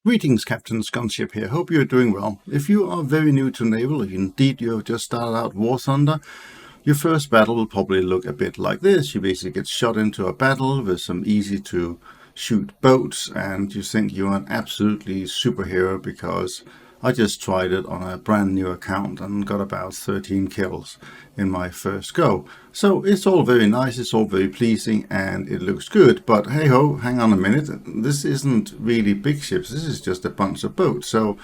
Greetings, Captains. Gunship here. Hope you're doing well. If you are very new to Naval, or indeed you have just started out War Thunder, your first battle will probably look a bit like this. You basically get shot into a battle with some easy to shoot boats, and you think you're an absolutely superhero because I just tried it on a brand new account and got about 13 kills in my first go. So it's all very nice, it's all very pleasing, and it looks good. But hey ho, hang on a minute, this isn't really big ships, this is just a bunch of boats. So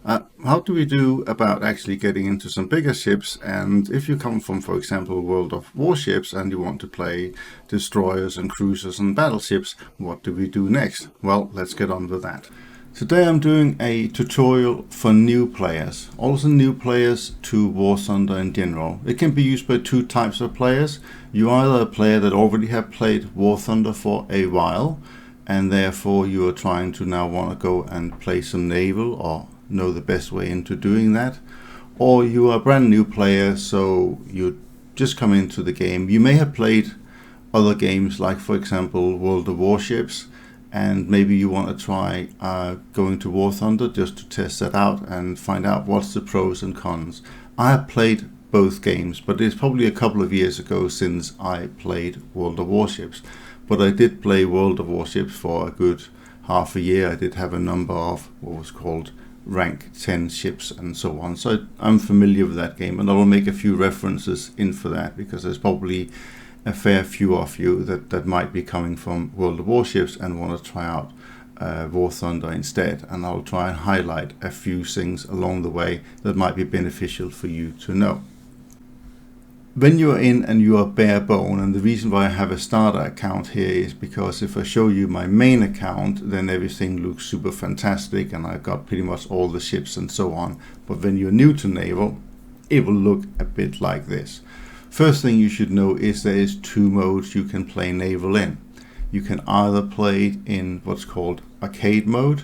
how do we do about actually getting into some bigger ships? And if you come from, for example, World of Warships and you want to play destroyers and cruisers and battleships, what do we do next? Well, let's get on with that. Today I'm doing a tutorial for new players, also new players to War Thunder in general. It can be used by two types of players. You're either a player that already have played War Thunder for a while, and therefore you are trying to now want to go and play some naval or know the best way into doing that, or you are a brand new player, so you just come into the game. You may have played other games like, for example, World of Warships, and maybe you want to try going to War Thunder just to test that out and find out what's the pros and cons. I have played both games, but it's probably a couple of years ago since I played World of Warships. But I did play World of Warships for a good half a year. I did have a number of what was called rank 10 ships and so on. So I'm familiar with that game, and I will make a few references in for that because there's probably a fair few of you that might be coming from World of Warships and want to try out War Thunder instead, and I'll try and highlight a few things along the way that might be beneficial for you to know. When you're in and you are bare bone, and the reason why I have a starter account here is because if I show you my main account, then everything looks super fantastic and I've got pretty much all the ships and so on. But when you're new to Naval, it will look a bit like this. First thing you should know is there is two modes you can play Naval in. You can either play it in what's called arcade mode,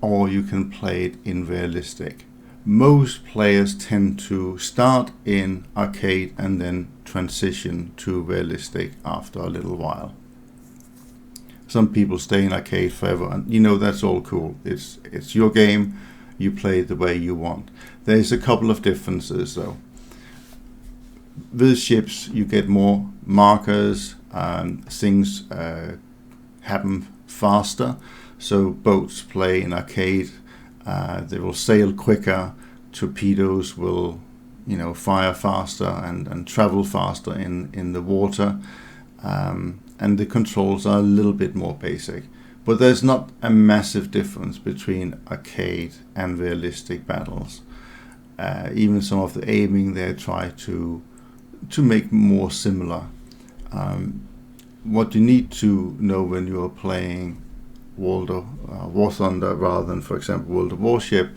or you can play it in realistic. Most players tend to start in arcade and then transition to realistic after a little while. Some people stay in arcade forever, and you know, that's all cool. It's your game, you play it the way you want. There's a couple of differences though. With ships you get more markers, things happen faster, so boats play in arcade, they will sail quicker, torpedoes will fire faster and travel faster in the water, and the controls are a little bit more basic, but there's not a massive difference between arcade and realistic battles. Even some of the aiming they try to make more similar. What you need to know when you are playing War Thunder rather than, for example, World of Warship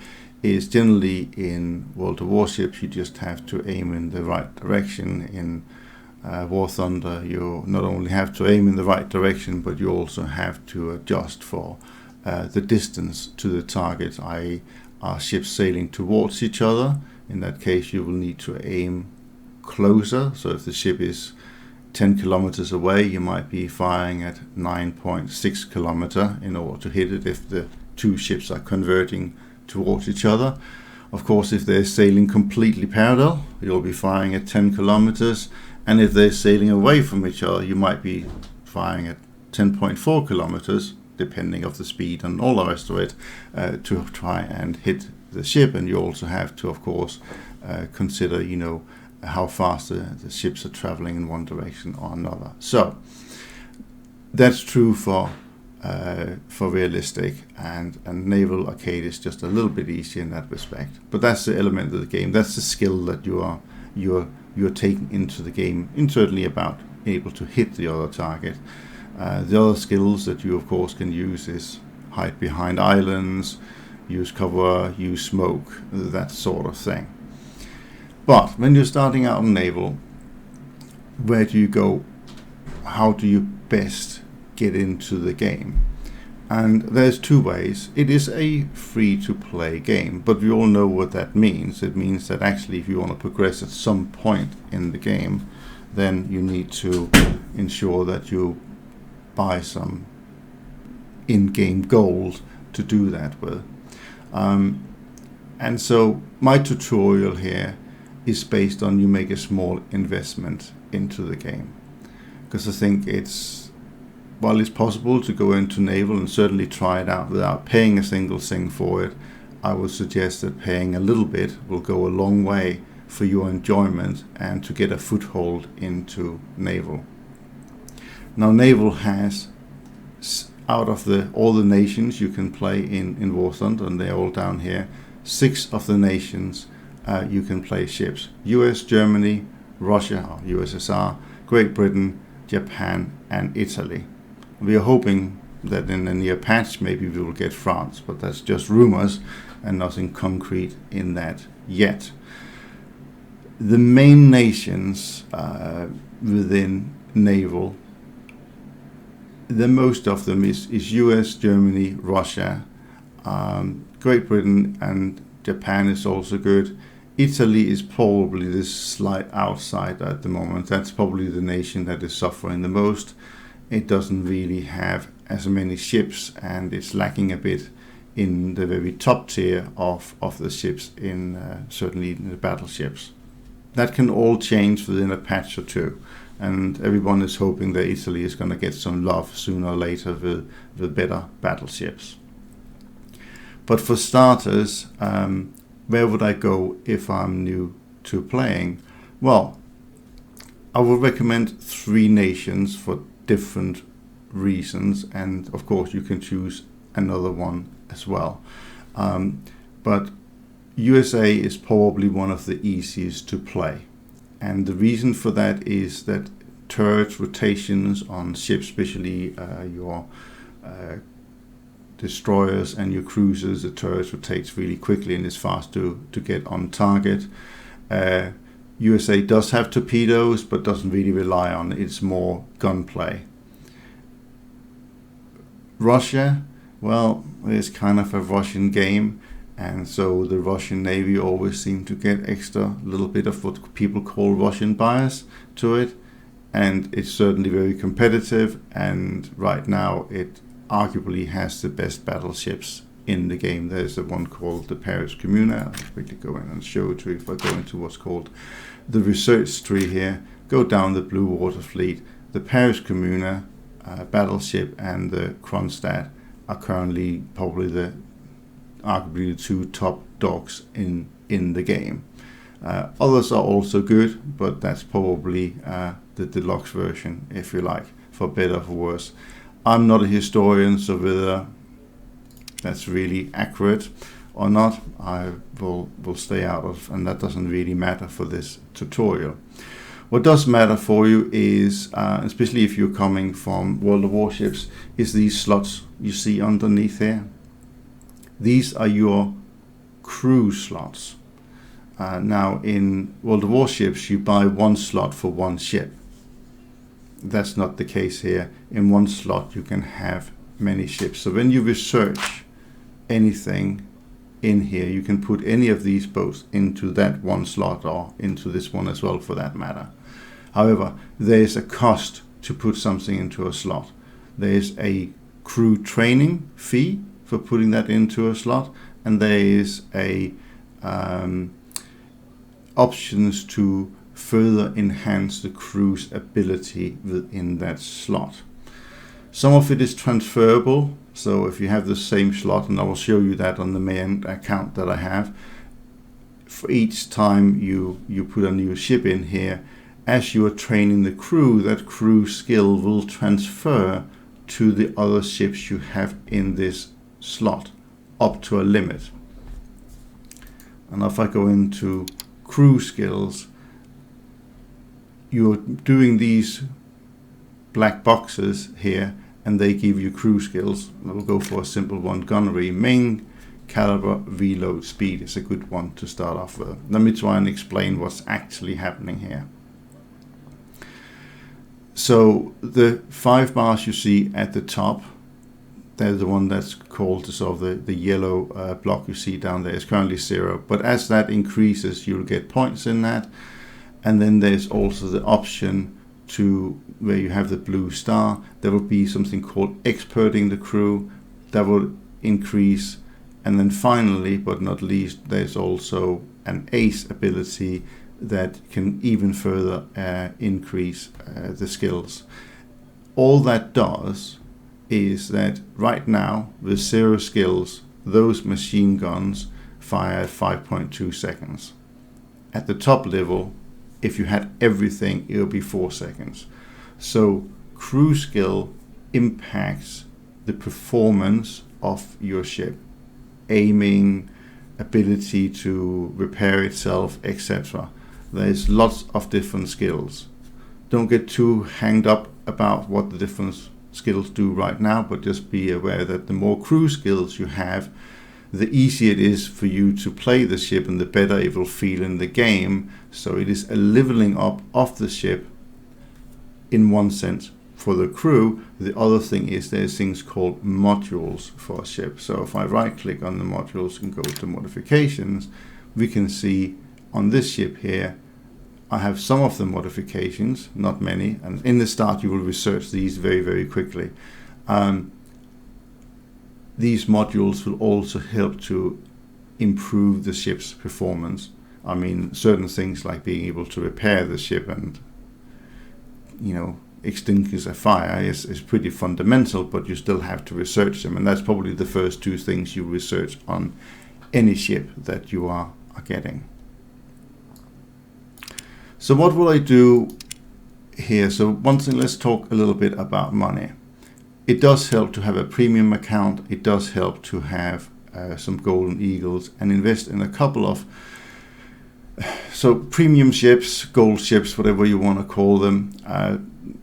is generally in World of Warships you just have to aim in the right direction. In War Thunder you not only have to aim in the right direction, but you also have to adjust for the distance to the target, i.e. are ships sailing towards each other. In that case you will need to aim closer, so if the ship is 10 kilometers away you might be firing at 9.6 kilometer in order to hit it if the two ships are converting towards each other. Of course, if they're sailing completely parallel you'll be firing at 10 kilometers, and if they're sailing away from each other you might be firing at 10.4 kilometers depending of the speed and all the rest of it, to try and hit the ship. And you also have to, of course, consider how fast the ships are traveling in one direction or another. So that's true for realistic, and naval arcade is just a little bit easier in that respect. But that's the element of the game. That's the skill that you're taking into the game, and certainly about able to hit the other target. The other skills that you of course can use is hide behind islands, use cover, use smoke, that sort of thing. But when you're starting out in naval, where do you go? How do you best get into the game? And there's two ways. It is a free to play game, but we all know what that means. It means that actually if you want to progress at some point in the game, then you need to ensure that you buy some in-game gold do that with. And so my tutorial here is based on you make a small investment into the game, because I think while it's possible to go into naval and certainly try it out without paying a single thing for it, I would suggest that paying a little bit will go a long way for your enjoyment and to get a foothold into naval. Now, naval has, out of all the nations you can play in War Thunder, and they're all down here, 6 of the nations you can play ships: US, Germany, Russia, or USSR, Great Britain, Japan, and Italy. We are hoping that in the near patch maybe we will get France, but that's just rumors and nothing concrete in that yet. The main nations within naval, the most of them is US, Germany, Russia, Great Britain, and Japan is also good. Italy is probably the slight outsider at the moment. That's probably the nation that is suffering the most. It doesn't really have as many ships, and it's lacking a bit in the very top tier of the ships, certainly in the battleships. That can all change within a patch or two, and everyone is hoping that Italy is going to get some love sooner or later with better battleships. But for starters, where would I go if I'm new to playing? Well, I would recommend 3 nations for different reasons, and of course you can choose another one as well. But USA is probably one of the easiest to play, and the reason for that is that turret rotations on ships, especially your destroyers and your cruisers, the turret rotates really quickly and is fast to get on target. USA does have torpedoes, but doesn't really rely on it. It's more gunplay. Russia, well, it's kind of a Russian game, and so the Russian Navy always seem to get extra little bit of what people call Russian bias to it, and it's certainly very competitive, and right now it arguably has the best battleships in the game. There's the one called the Paris Commune. I'll quickly go in and show it to you. If I go into what's called the research tree here, go down the Bluewater fleet, the Paris Commune battleship and the Kronstadt are currently probably arguably the 2 top dogs in the game. Others are also good, but that's probably the deluxe version, if you like, for better or for worse. I'm not a historian, so whether that's really accurate or not, I will stay out of, and that doesn't really matter for this tutorial. What does matter for you is, especially if you're coming from World of Warships, is these slots you see underneath here. These are your crew slots. Now in World of Warships you buy 1 slot for 1 ship. That's not the case here. In 1 slot you can have many ships. So when you research anything in here, you can put any of these boats into that 1 slot, or into this one as well for that matter. However, there's a cost to put something into a slot. There's a crew training fee for putting that into a slot, and there is a options to further enhance the crew's ability within that slot. Some of it is transferable, so if you have the same slot, and I will show you that on the main account that I have, for each time you put a new ship in here, as you are training the crew, that crew skill will transfer to the other ships you have in this slot up to a limit. And if I go into crew skills, you're doing these black boxes here, and they give you crew skills. We'll go for a simple one. Gunnery, main caliber, reload speed is a good one to start off with. Let me try and explain what's actually happening here. So the 5 bars you see at the top, they're the one that's called sort of the yellow block you see down there. Is currently 0, but as that increases you'll get points in that. And then there's also the option to where you have the blue star. There will be something called experting the crew that will increase. And then finally, but not least, there's also an ace ability that can even further increase the skills. All that does is that right now, with 0 skills, those machine guns fire at 5.2 seconds. At the top level, if you had everything, it would be 4 seconds. So crew skill impacts the performance of your ship. Aiming, ability to repair itself, etc. There's lots of different skills. Don't get too hanged up about what the different skills do right now, but just be aware that the more crew skills you have, the easier it is for you to play the ship and the better it will feel in the game. So it is a leveling up of the ship in one sense for the crew. The other thing is there's things called modules for a ship. So if I right click on the modules and go to modifications, we can see on this ship here I have some of the modifications, not many, and in the start you will research these very, very quickly. These modules will also help to improve the ship's performance. I mean, certain things like being able to repair the ship and, extinguish a fire is pretty fundamental, but you still have to research them, and that's probably the first 2 things you research on any ship that you are getting. So what will I do here? So one thing, let's talk a little bit about money. It does help to have a premium account. It does help to have some golden eagles and invest in a couple of premium ships, gold ships, whatever you want to call them.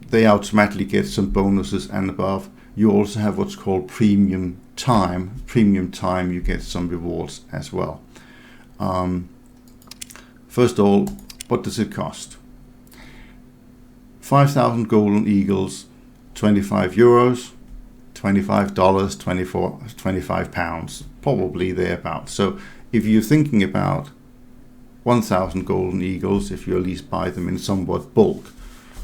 They automatically get some bonuses and above. You also have what's called premium time. Premium time, you get some rewards as well. First of all, what does it cost? 5,000 golden eagles, 25 euros, $25, 25 pounds, probably thereabouts. So if you're thinking about 1,000 golden eagles, if you at least buy them in somewhat bulk,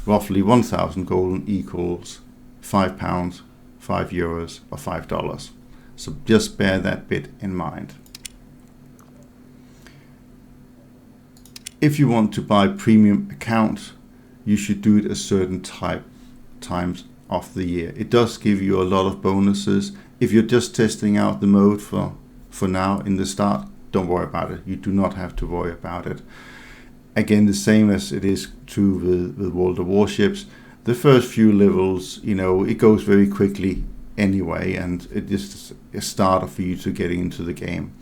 roughly 1,000 golden equals 5 pounds, 5 euros, or $5. So just bear that bit in mind. If you want to buy premium account, you should do it a certain times of the year. It does give you a lot of bonuses. If you're just testing out the mode for now in the start, don't worry about it. You do not have to worry about it. Again, the same as it is true with World of Warships. The first few levels, it goes very quickly anyway, and it is a starter for you to getting into the game.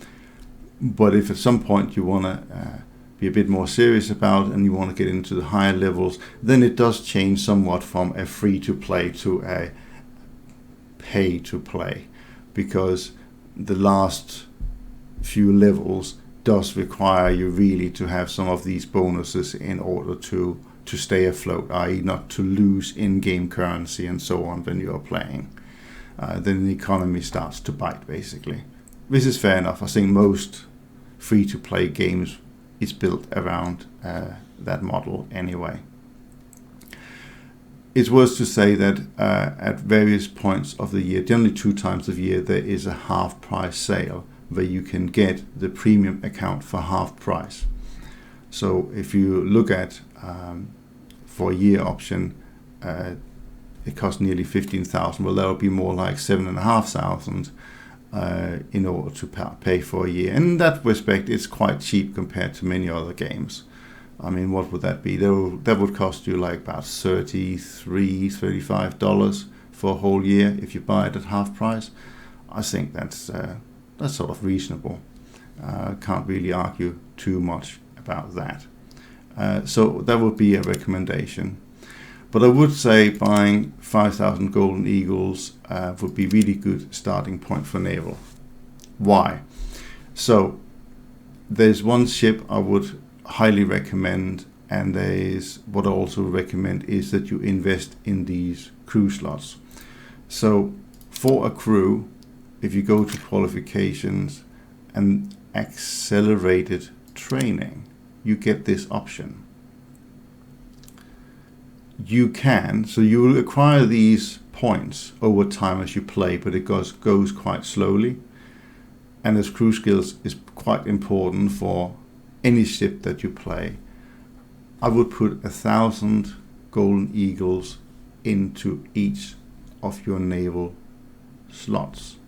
But if at some point you want to be a bit more serious about and you want to get into the higher levels, then it does change somewhat from a free to play to a pay to play, because the last few levels does require you really to have some of these bonuses in order to stay afloat, i.e. not to lose in-game currency and so on when you are playing. Then the economy starts to bite, basically. This is fair enough. I think most free-to-play games is built around that model anyway. It's worth to say that at various points of the year, generally 2 times of year, there is a half price sale where you can get the premium account for half price. So if you look at for a year option, it costs nearly 15,000. Well, that would be more like 7,500 in order to pay for a year. In that respect, it's quite cheap compared to many other games. I mean, what would that be? That would cost you like about $33, $35 for a whole year if you buy it at half price. I think that's sort of reasonable. Can't really argue too much about that. So that would be a recommendation. But I would say buying 5,000 golden eagles would be really good starting point for naval. Why? So there's one ship I would highly recommend, and there's what I also recommend is that you invest in these crew slots. So for a crew, if you go to qualifications and accelerated training, you get this option. You will acquire these points over time as you play, but it goes quite slowly. and as crew skills is quite important for any ship that you play, I would put 1,000 Golden Eagles into each of your naval slots.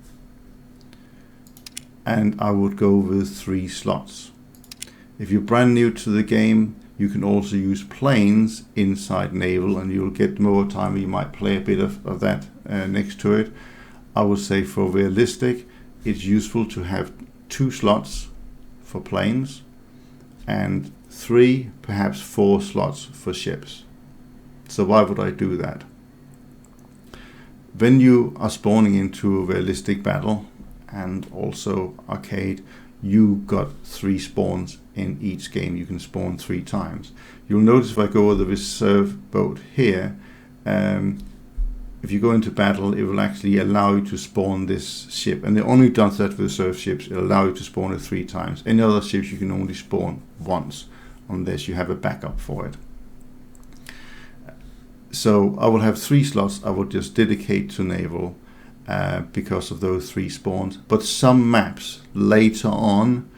And I would go with 3 slots. If you're brand new to the game, you can also use planes inside naval, and you'll get more time. You might play a bit of that next to it. I would say for realistic, it's useful to have 2 slots for planes and 3, perhaps 4 slots for ships. So why would I do that? When you are spawning into a realistic battle and also arcade, you got 3 spawns in each game. You can spawn 3 times. You'll notice if I go with the reserve boat here, if you go into battle, it will actually allow you to spawn this ship, and it only does that with reserve ships. It'll allow you to spawn it 3 times. Any other ships you can only spawn once, unless you have a backup for it. So I will have 3 slots I will just dedicate to naval because of those 3 spawns. But some maps later on,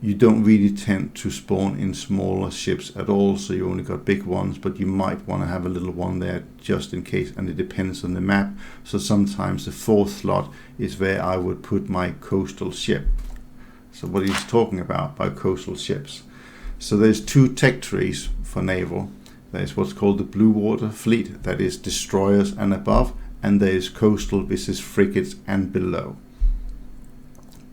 you don't really tend to spawn in smaller ships at all, so you only got big ones, but you might want to have a little one there just in case, and it depends on the map. So sometimes the 4th slot is where I would put my coastal ship. So what he's talking about by coastal ships. So there's 2 tech trees for naval. There's what's called the Bluewater fleet, that is destroyers and above, and there is coastal, which is frigates and below.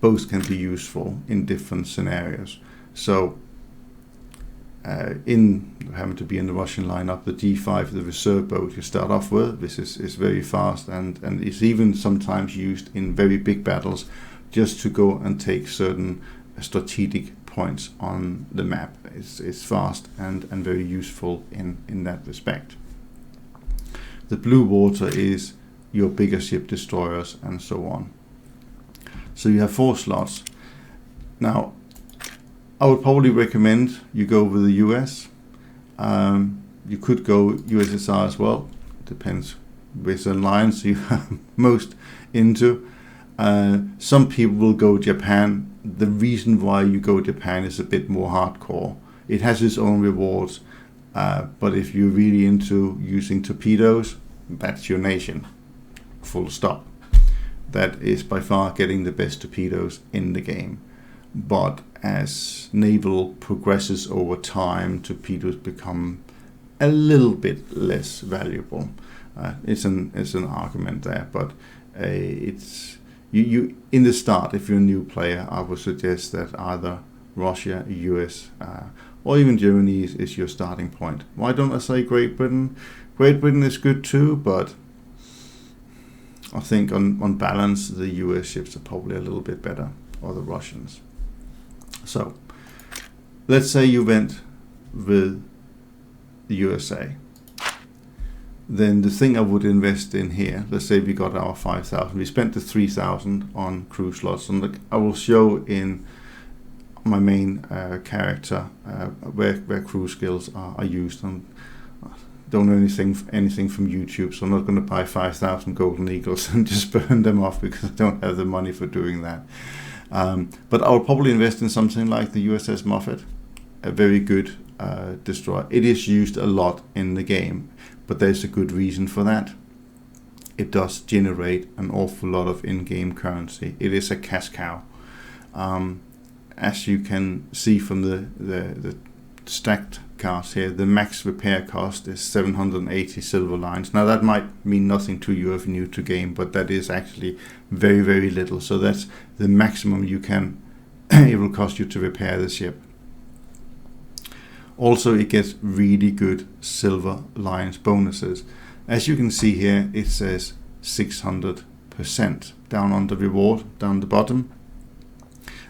Both can be useful in different scenarios. So in having to be in the Russian lineup, the D5, the reserve boat you start off with, this is very fast, and is even sometimes used in very big battles just to go and take certain strategic points on the map. It's fast and very useful in that respect. The Bluewater is your bigger ship destroyers and so on. So you have 4 slots. Now, I would probably recommend you go with the US. You could go USSR as well. Depends which alliance you are most into. Some people will go Japan. The reason why you go Japan is a bit more hardcore. It has its own rewards, but if you're really into using torpedoes, that's your nation. Full stop. That is by far getting the best torpedoes in the game. But as naval progresses over time, torpedoes become a little bit less valuable. It's an argument there, but it's you in the start. If you're a new player, I would suggest that either Russia, US, or even Germany is your starting point. Why don't I say Great Britain? Great Britain is good too, but I think on balance the US ships are probably a little bit better, or the Russians. So let's say you went with the USA. Then the thing I would invest in here, let's say we got our 5,000, we spent the 3,000 on crew slots, and I will show in my main character where crew skills are used. And don't know anything from YouTube, so I'm not going to buy 5,000 Golden Eagles and just burn them off because I don't have the money for doing that. But I'll probably invest in something like the USS Moffett, a very good destroyer. It is used a lot in the game, but there's a good reason for that. It does generate an awful lot of in-game currency. It is a cash cow. As you can see from the stacked cards here, the max repair cost is 780 silver lines. Now that might mean nothing to you if you're new to game, but that is actually very, very little. So that's the maximum you can it will cost you to repair the ship. Also, it gets really good silver lines bonuses. As you can see here, it says 600% down on the reward, down the bottom.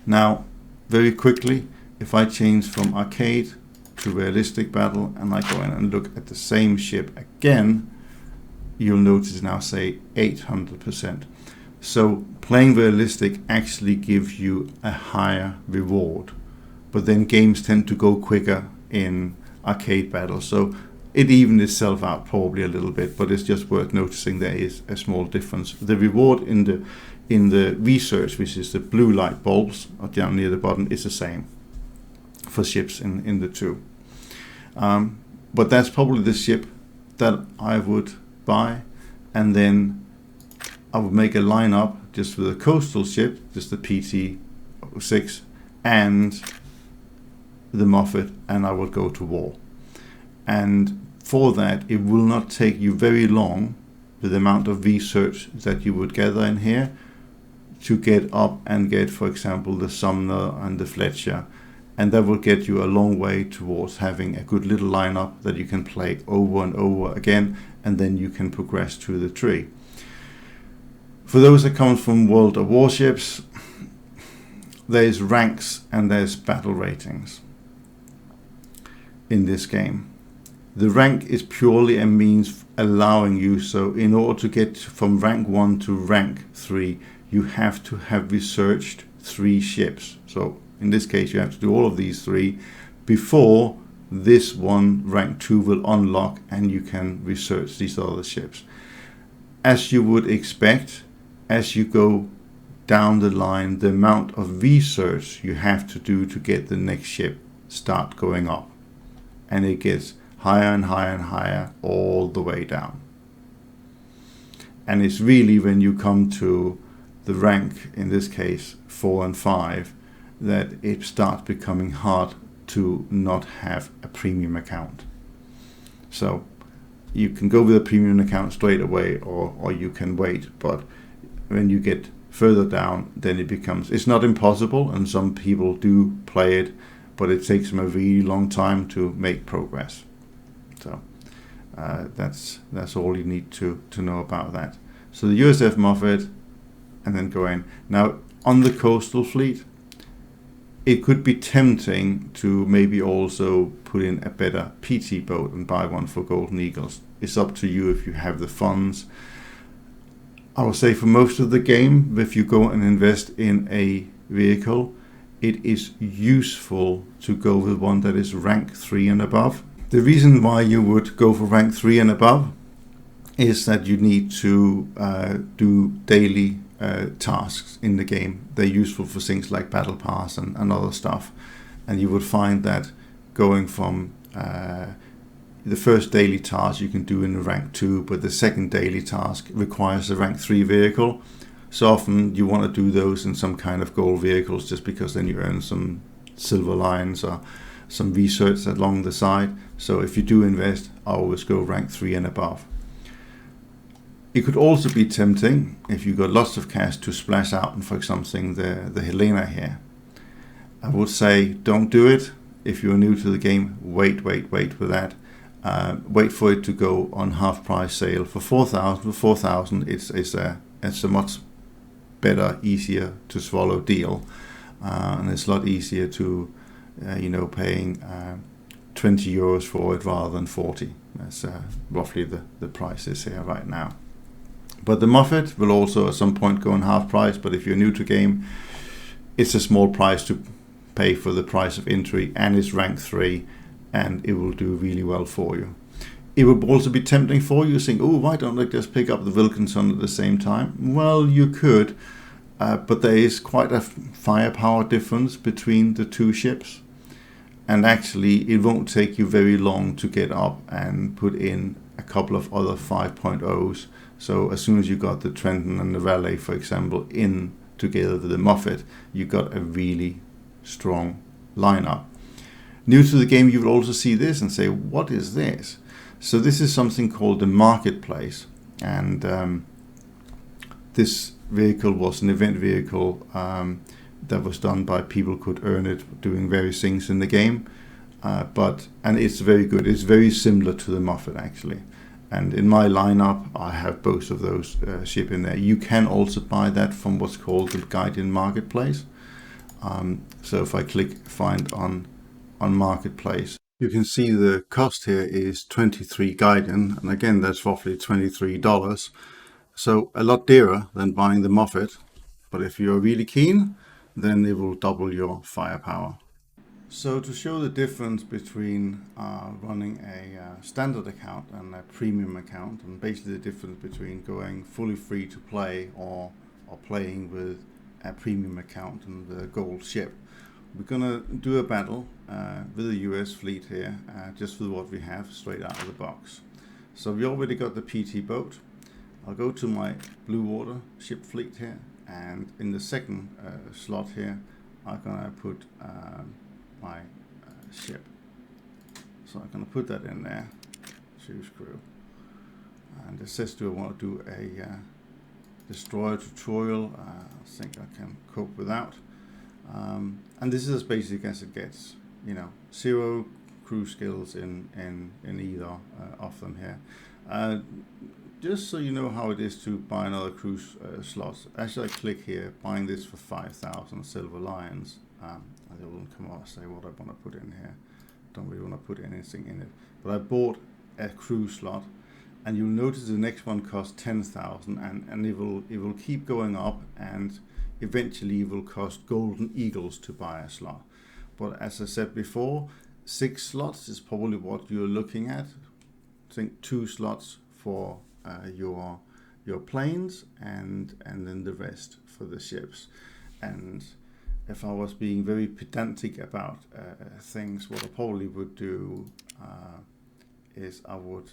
Now, very quickly, if I change from arcade to realistic battle and I go in and look at the same ship again, you'll notice now say 800%. So playing realistic actually gives you a higher reward, but then games tend to go quicker in arcade battles. So it evened itself out probably a little bit, but it's just worth noticing there is a small difference. The reward in the research, which is the blue light bulbs down near the bottom, is the same for ships in the two. But that's probably the ship that I would buy, and then I would make a lineup just with a coastal ship, just the PT-06 and the Moffett, and I would go to war. And for that, it will not take you very long with the amount of research that you would gather in here to get up and get, for example, the Sumner and the Fletcher, and that will get you a long way towards having a good little lineup that you can play over and over again, and then you can progress through the tree. For those that come from World of Warships, there's ranks and there's battle ratings in this game. The rank is purely a means allowing you, so in order to get from rank 1 to rank 3, you have to have researched 3 ships. So in this case, you have to do all of these 3 before this one, rank 2, will unlock and you can research these other ships. As you would expect, as you go down the line, the amount of research you have to do to get the next ship start going up. And it gets higher and higher and higher all the way down. And it's really when you come to the rank, in this case 4 and 5, that it starts becoming hard to not have a premium account. So you can go with a premium account straight away, or you can wait, but when you get further down, then it becomes, it's not impossible, and some people do play it, but it takes them a really long time to make progress. So that's all you need to know about that. So the USS Moffett, and then go in. Now on the coastal fleet, it could be tempting to maybe also put in a better PT boat and buy one for Golden Eagles. It's up to you if you have the funds. I will say for most of the game, if you go and invest in a vehicle, it is useful to go with one that is rank 3 and above. The reason why you would go for rank 3 and above is that you need to do daily tasks in the game. They're useful for things like battle pass and other stuff, and you would find that going from the first daily task you can do in rank 2, but the second daily task requires a rank 3 vehicle. So often you want to do those in some kind of gold vehicles, just because then you earn some silver lines or some research along the side. So if you do invest, I always go rank 3 and above. It could also be tempting, if you got lots of cash, to splash out and for something the Helena here. I would say don't do it. If you're new to the game, wait with that. Wait for it to go on half price sale for 4,000. For 4,000, it's a much better, easier to swallow deal, and it's a lot easier to paying 20 euros for it rather than 40. That's roughly the price is here right now. But the Moffett will also at some point go on half price, but if you're new to game, it's a small price to pay for the price of entry, and it's rank 3, and it will do really well for you. It would also be tempting for you, saying, oh, why don't I just pick up the Wilkinson at the same time? Well, you could, but there is quite a firepower difference between the two ships, and actually it won't take you very long to get up and put in a couple of other 5.0s. So as soon as you got the Trenton and the Raleigh, for example, in together with the Moffett, you got a really strong lineup. New to the game, you will also see this and say, what is this? So this is something called the marketplace, and this vehicle was an event vehicle that was done by people who could earn it doing various things in the game, and it's very good. It's very similar to the Moffett actually, and in my lineup I have both of those ship in there. You can also buy that from what's called the Guardian Marketplace. So if I click find on Marketplace, you can see the cost here is 23 Guardian, and again that's roughly $23, so a lot dearer than buying the Moffett, but if you're really keen, then it will double your firepower. So to show the difference between running a standard account and a premium account, and basically the difference between going fully free to play or playing with a premium account and the gold ship, we're gonna do a battle with the US fleet here, just with what we have straight out of the box. So we already got the PT boat. I'll go to my Bluewater ship fleet here, and in the second slot here, I'm gonna put my ship. So I'm going to put that in there, choose crew, and it says do I want to do a destroyer tutorial. I think I can cope without, and this is as basic as it gets, you know, 0 crew skills in either of them here. Just so you know how it is to buy another crew slot, as I click here, buying this for 5,000 silver lions, it will come out and say what I want to put in here. Don't really want to put anything in it, but I bought a crew slot, and you'll notice the next one costs 10,000, and it will keep going up, and eventually it will cost golden eagles to buy a slot. But as I said before, 6 slots is probably what you're looking at. I think 2 slots for your planes, and then the rest for the ships. And if I was being very pedantic about things, what I probably would do is I would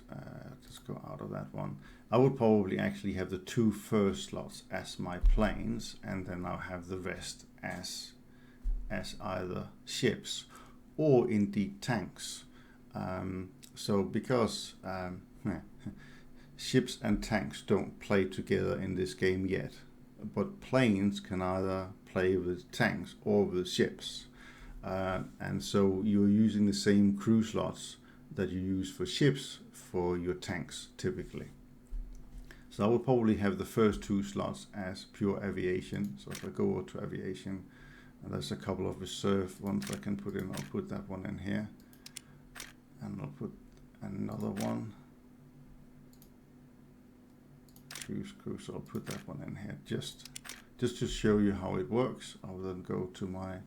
just go out of that one. I would probably actually have the 2 first slots as my planes, and then I'll have the rest as either ships or indeed tanks. So because ships and tanks don't play together in this game yet, but planes can either play with tanks or with ships, and so you're using the same crew slots that you use for ships for your tanks typically. So I will probably have the first 2 slots as pure aviation. So if I go over to aviation, there's a couple of reserve ones I can put in. I'll put that one in here, and I'll put another one, cruise crew, so I'll put that one in here just to show you how it works. I'll then go to my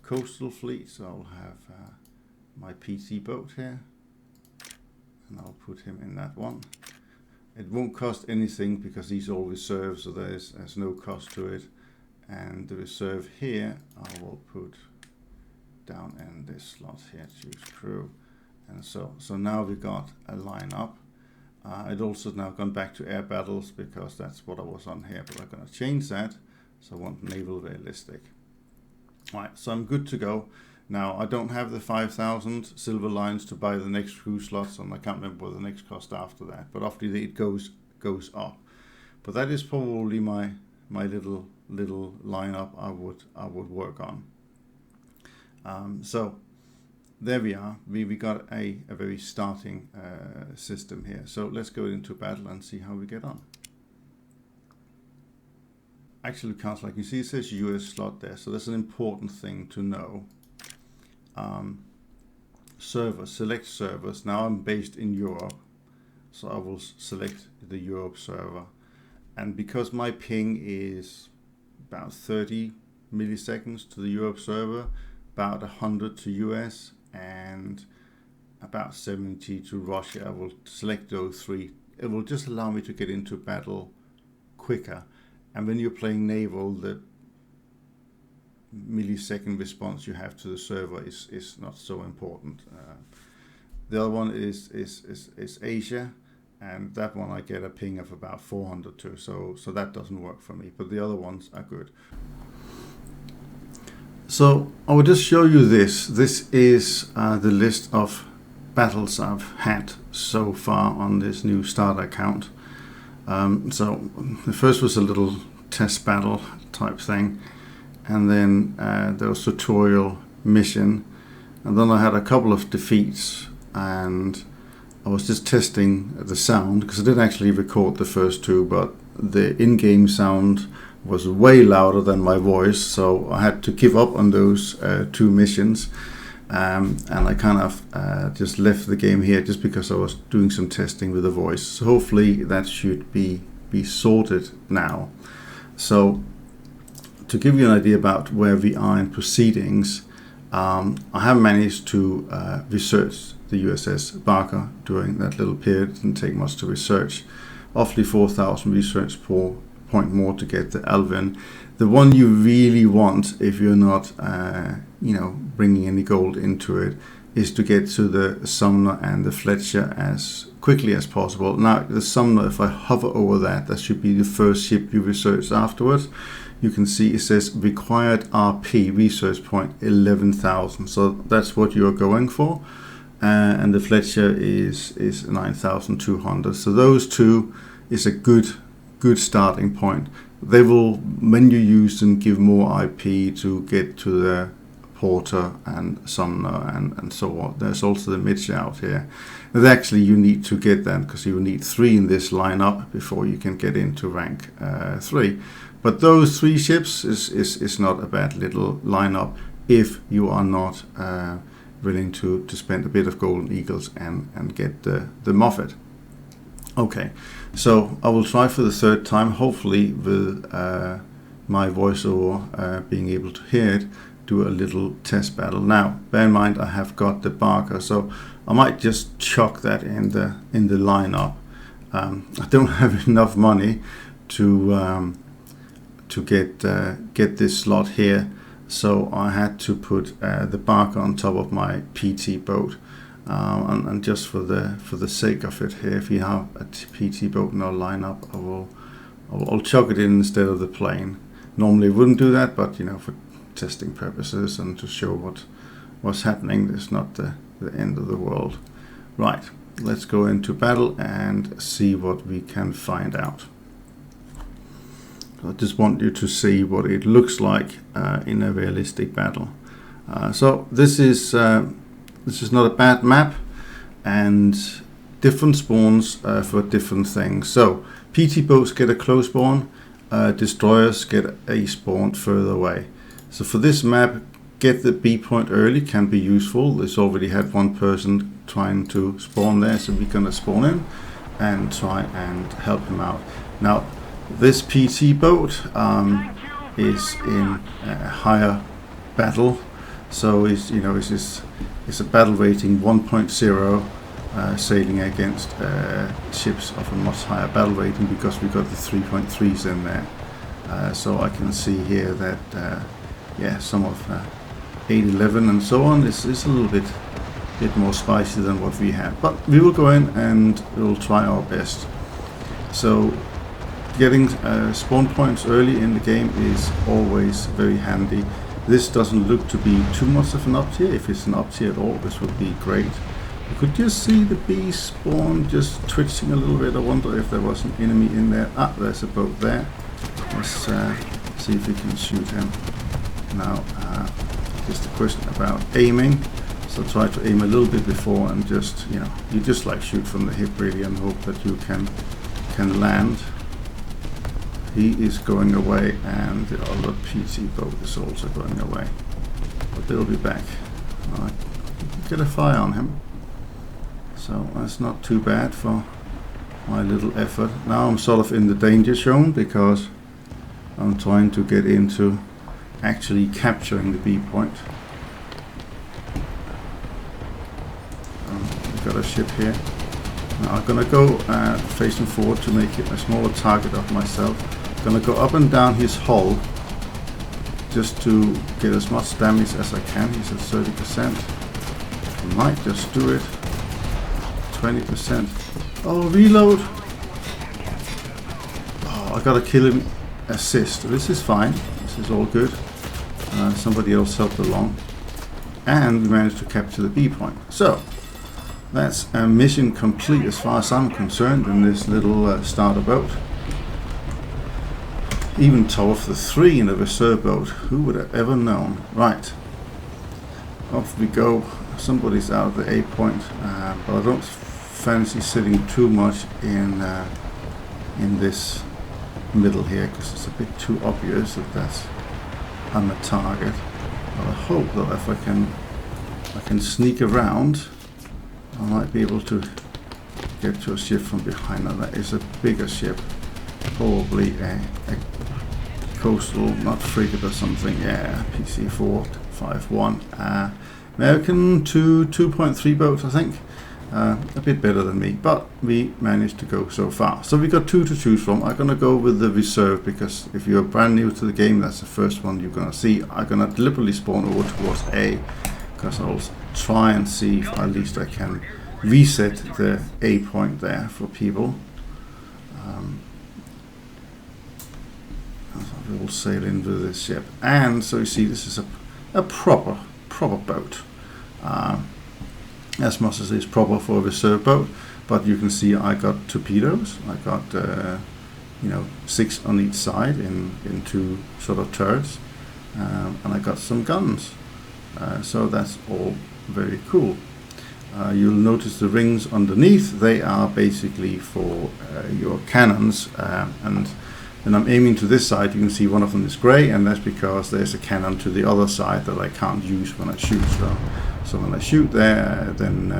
coastal fleet, so I'll have my PT boat here, and I'll put him in that one. It won't cost anything because these are all reserves, so there's no cost to it. And the reserve here I will put down in this slot here, choose crew. And so now we got a lineup. It also now gone back to air battles because that's what I was on here, but I'm going to change that. So I want naval realistic. Right, so I'm good to go. Now I don't have the 5,000 silver lines to buy the next crew slots, and I can't remember what the next cost after that. But obviously it goes up. But that is probably my little lineup I would work on. So there we are. We got a very starting system here. So let's go into battle and see how we get on. Actually, counts, like you see, it says US slot there. So that's an important thing to know. Servers, select servers. Now I'm based in Europe, so I will select the Europe server. And because my ping is about 30 milliseconds to the Europe server, about 100 to US, and about 70 to Russia, I will select those 3. It will just allow me to get into battle quicker. And when you're playing naval, the millisecond response you have to the server is not so important. The other one is Asia, and that one I get a ping of about 400 to, so that doesn't work for me, but the other ones are good. So I will just show you this. This is the list of battles I've had so far on this new starter account. So the first was a little test battle type thing, and then there was tutorial mission, and then I had a couple of defeats, and I was just testing the sound because I didn't actually record the first 2, but the in-game sound was way louder than my voice, so I had to give up on those 2 missions, and I kind of just left the game here just because I was doing some testing with the voice. So hopefully that should be sorted now. So to give you an idea about where we are in proceedings, I have managed to research the USS Barker during that little period. It didn't take much to research. Roughly 4,000 research point more to get the Alvin. The one you really want, if you're not, bringing any gold into it, is to get to the Sumner and the Fletcher as quickly as possible. Now, the Sumner, if I hover over that, that should be the first ship you research afterwards. You can see it says required RP, research point 11,000. So that's what you're going for. And the Fletcher is 9,200. So those two is a good starting point. They will, when you use them, give more IP to get to the Porter and Sumner and so on. There's also the Mitch out here. And actually you need to get them because you need 3 in this lineup before you can get into rank 3. But those 3 ships is not a bad little lineup if you are not willing to spend a bit of golden eagles and get the Moffett. Okay, so I will try for the 3rd time, hopefully with my voiceover being able to hear it, do a little test battle. Now, bear in mind I have got the Barker, so I might just chuck that in the lineup. I don't have enough money to get this slot here, so I had to put the Barker on top of my PT boat. And just for the sake of it here, if you have a PT boat in our lineup, I'll chuck it in instead of the plane. Normally I wouldn't do that, but for testing purposes and to show what's happening, it's not the end of the world. Right, let's go into battle and see what we can find out. I just want you to see what it looks like in a realistic battle. So this is not a bad map, and different spawns for different things. So PT boats get a close spawn, destroyers get a spawn further away. So for this map, get the B point early can be useful. There's already had one person trying to spawn there, so we're going to spawn in and try and help him out. Now this PT boat is in a higher battle, so it's a battle rating 1.0, sailing against ships of a much higher battle rating because we got the 3.3s in there. So I can see here that some of 811 and so on is a little bit more spicy than what we had, but we will go in and we'll try our best. So getting spawn points early in the game is always very handy. This doesn't look to be too much of an up tier. If it's an up tier at all, this would be great. You could just see the bee spawn just twitching a little bit. I wonder if there was an enemy in there. Ah, there's a boat there. Let's see if we can shoot him. Now, just a question about aiming. So try to aim a little bit before and just, you just like shoot from the hip really and hope that you can land. He is going away, and the other PT boat is also going away, but they'll be back. Get a fire on him, so that's not too bad for my little effort. Now I'm sort of in the danger zone because I'm trying to get into actually capturing the B point. We've got a ship here. Now I'm gonna go facing forward to make it a smaller target of myself. Gonna go up and down his hull just to get as much damage as I can. He's at 30%. I might just do it. 20%. Oh, reload! Oh, I gotta kill him. Assist. This is fine. This is all good. Somebody else helped along, and we managed to capture the B point. So that's a mission complete as far as I'm concerned in this little starter boat. Even towed off the 3 in a reserve boat. Who would have ever known? Right, off we go. Somebody's out of the A point, but I don't fancy sitting too much in this middle here because it's a bit too obvious that I'm a target. But I hope that if I can sneak around, I might be able to get to a ship from behind. Now that is a bigger ship. Probably a coastal, not frigate or something. Yeah, PC 451. American 2.3 boats, I think. A bit better than me, but we managed to go so far. So we got 2 to choose from. I'm gonna go with the reserve because if you're brand new to the game, that's the first one you're gonna see. I'm gonna deliberately spawn over towards A because I'll try and see if at least I can reset the A point there for people. We will sail in with this ship, and so you see this is a proper boat. As much as it's proper for a reserve boat, but you can see I got torpedoes. I got 6 on each side in 2 sort of turrets, and I got some guns. So that's all very cool. You'll notice the rings underneath. They are basically for your cannons, and when I'm aiming to this side, you can see one of them is grey, and that's because there's a cannon to the other side that I can't use when I shoot. So when I shoot there, then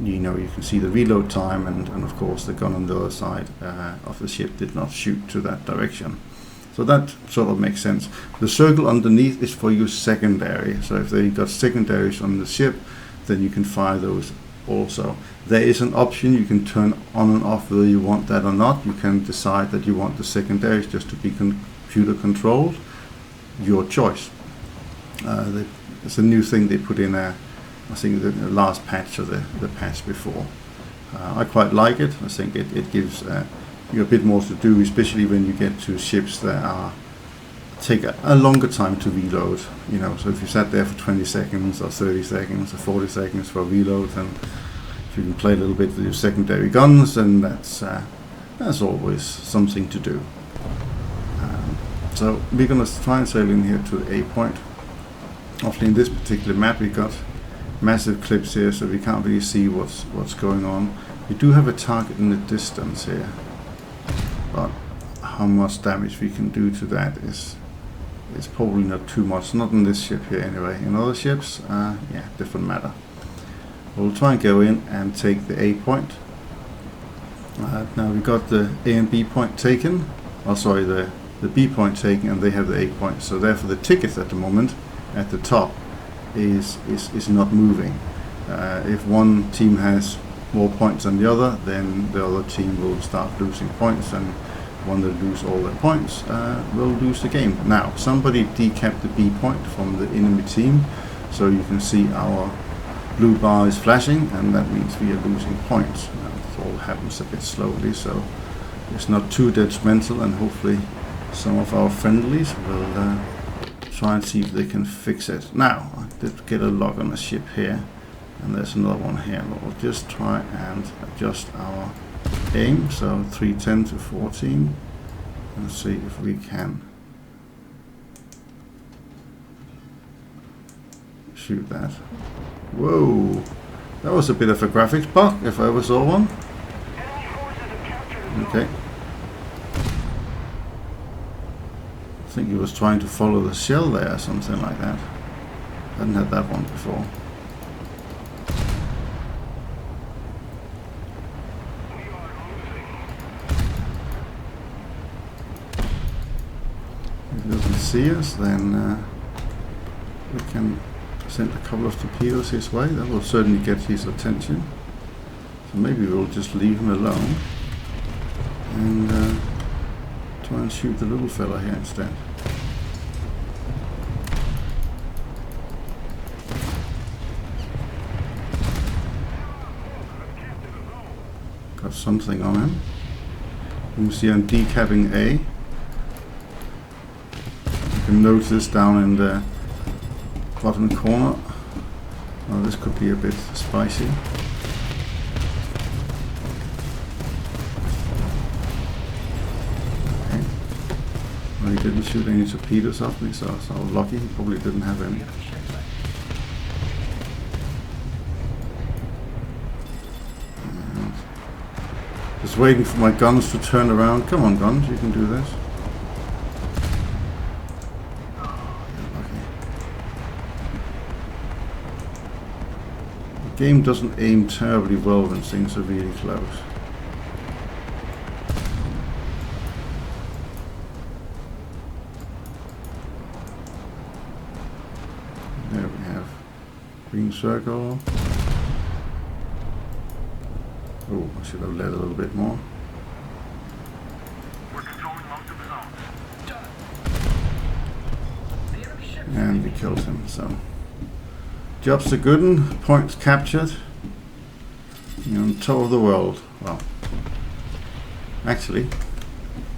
you can see the reload time, and of course the gun on the other side of the ship did not shoot to that direction. So that sort of makes sense. The circle underneath is for your secondary. So if they got secondaries on the ship, then you can fire those also. There is an option you can turn on and off whether you want that or not. You can decide that you want the secondaries just to be computer controlled. Your choice. It's a new thing they put in I think the last patch or the patch before. I quite like it. I think it gives you a bit more to do, especially when you get to ships that take a longer time to reload. So if you sat there for 20 seconds or 30 seconds or 40 seconds for a reload, then if you can play a little bit with your secondary guns, then that's always something to do. So we're gonna try and sail in here to the A point. Obviously in this particular map we got massive clips here, so we can't really see what's going on. We do have a target in the distance here, but how much damage we can do to that is probably not too much. Not in this ship here anyway. In other ships, yeah, different matter. We'll try and go in and take the A point. Now we got the A and B point taken. Oh, sorry, the B point taken, and they have the A point. So therefore the ticket at the moment at the top is not moving. If one team has more points than the other, then the other team will start losing points, and one that lose all their points will lose the game. Now somebody decapped the B point from the enemy team, so you can see our blue bar is flashing, and that means we are losing points. It all happens a bit slowly, so it's not too detrimental, and hopefully some of our friendlies will try and see if they can fix it. Now I did get a log on a ship here, and there's another one here, but we'll just try and adjust our aim, so 310 to 14, and see if we can shoot that. Whoa, that was a bit of a graphics bug if I ever saw one. Okay, I think he was trying to follow the shell there or something like that. Hadn't had that one before. If he doesn't see us, then we can send a couple of torpedoes his way. That will certainly get his attention. So maybe we'll just leave him alone and try and shoot the little fella here instead. Got something on him. You can see I'm decapping A. You can notice down in the bottom corner. Well, this could be a bit spicy. Okay. Well, he didn't shoot any torpedoes off me, so I was lucky. He probably didn't have any. Just waiting for my guns to turn around. Come on, guns, you can do this. The game doesn't aim terribly well when things are really close. There we have green circle. Oh, I should have led a little bit more. We're controlling most of the zone. The enemy ship. And we killed him, so. Job's a good one. Points captured. You're on top of the world. Well, actually,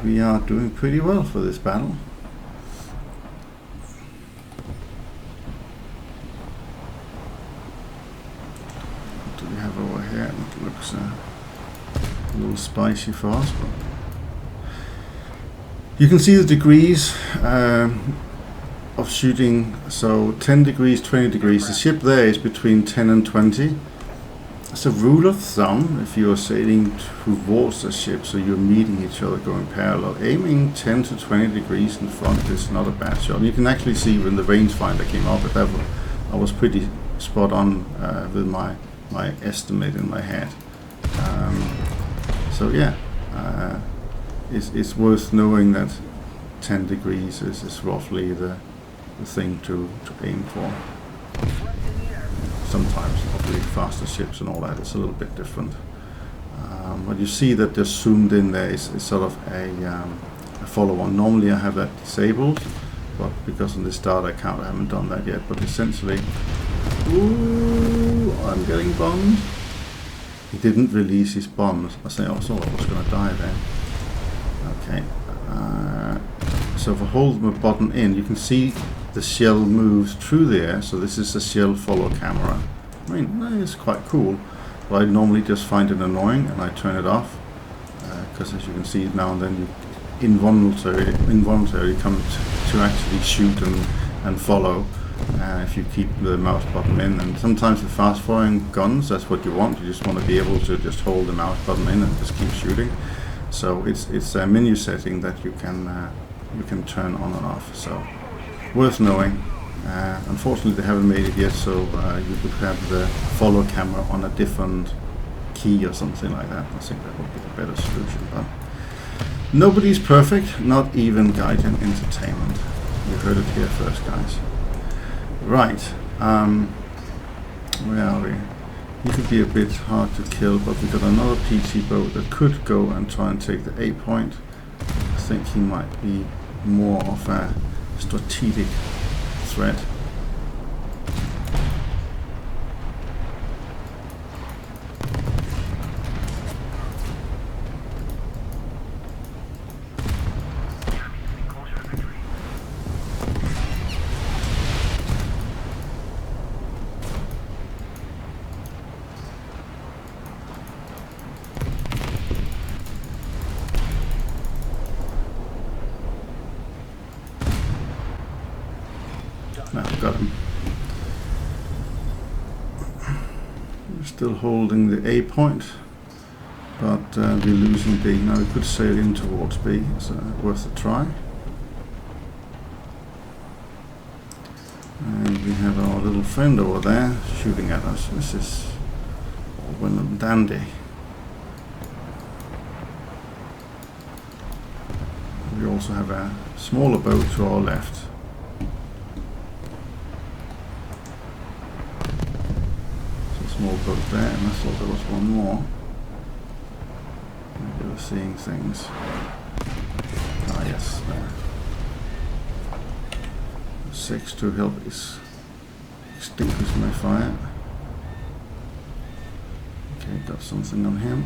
we are doing pretty well for this battle. What do we have over here? It looks a little spicy for us, but you can see the degrees of shooting. So 10 degrees, 20 degrees. The ship there is between 10 and 20. As a rule of thumb, if you are sailing towards a ship, so you're meeting each other going parallel, aiming 10 to 20 degrees in front is not a bad shot. And you can actually see when the rangefinder came up at that, I was pretty spot on with my estimate in my head. So yeah, it's worth knowing that 10 degrees is roughly the thing to aim for. Sometimes, obviously, faster ships and all that, it's a little bit different. But you see that they're zoomed in there is sort of a follow-on. Normally I have that disabled, but because on this data account I haven't done that yet. But essentially, ooh, I'm getting bombed. He didn't release his bombs. I thought I was going to die there. Okay. So if I hold my button in, you can see the shell moves through the air. So this is a shell follow camera. I mean, it's quite cool, but I normally just find it annoying and I turn it off because as you can see now and then you involuntarily come to actually shoot and follow if you keep the mouse button in. And sometimes with fast firing guns, that's what you want. You just want to be able to just hold the mouse button in and just keep shooting. So it's a menu setting that you can turn on and off. So worth knowing. Unfortunately they haven't made it yet, so you could have the follow camera on a different key or something like that. I think that would be a better solution, but nobody's perfect, not even Guardian Entertainment. You heard it here first, guys. Right, where are we? He could be a bit hard to kill, but we got another PT boat that could go and try and take the A point. I think he might be more of a strategic threat. Got him. We're still holding the A point, but we're losing B. Now we could sail in towards B, so worth a try. And we have our little friend over there shooting at us. This is all well and dandy. We also have a smaller boat to our left. Small boat there, and I thought there was one more. Maybe we're seeing things. Ah yes, there. 6 to help extinguish my fire. Okay, got something on him.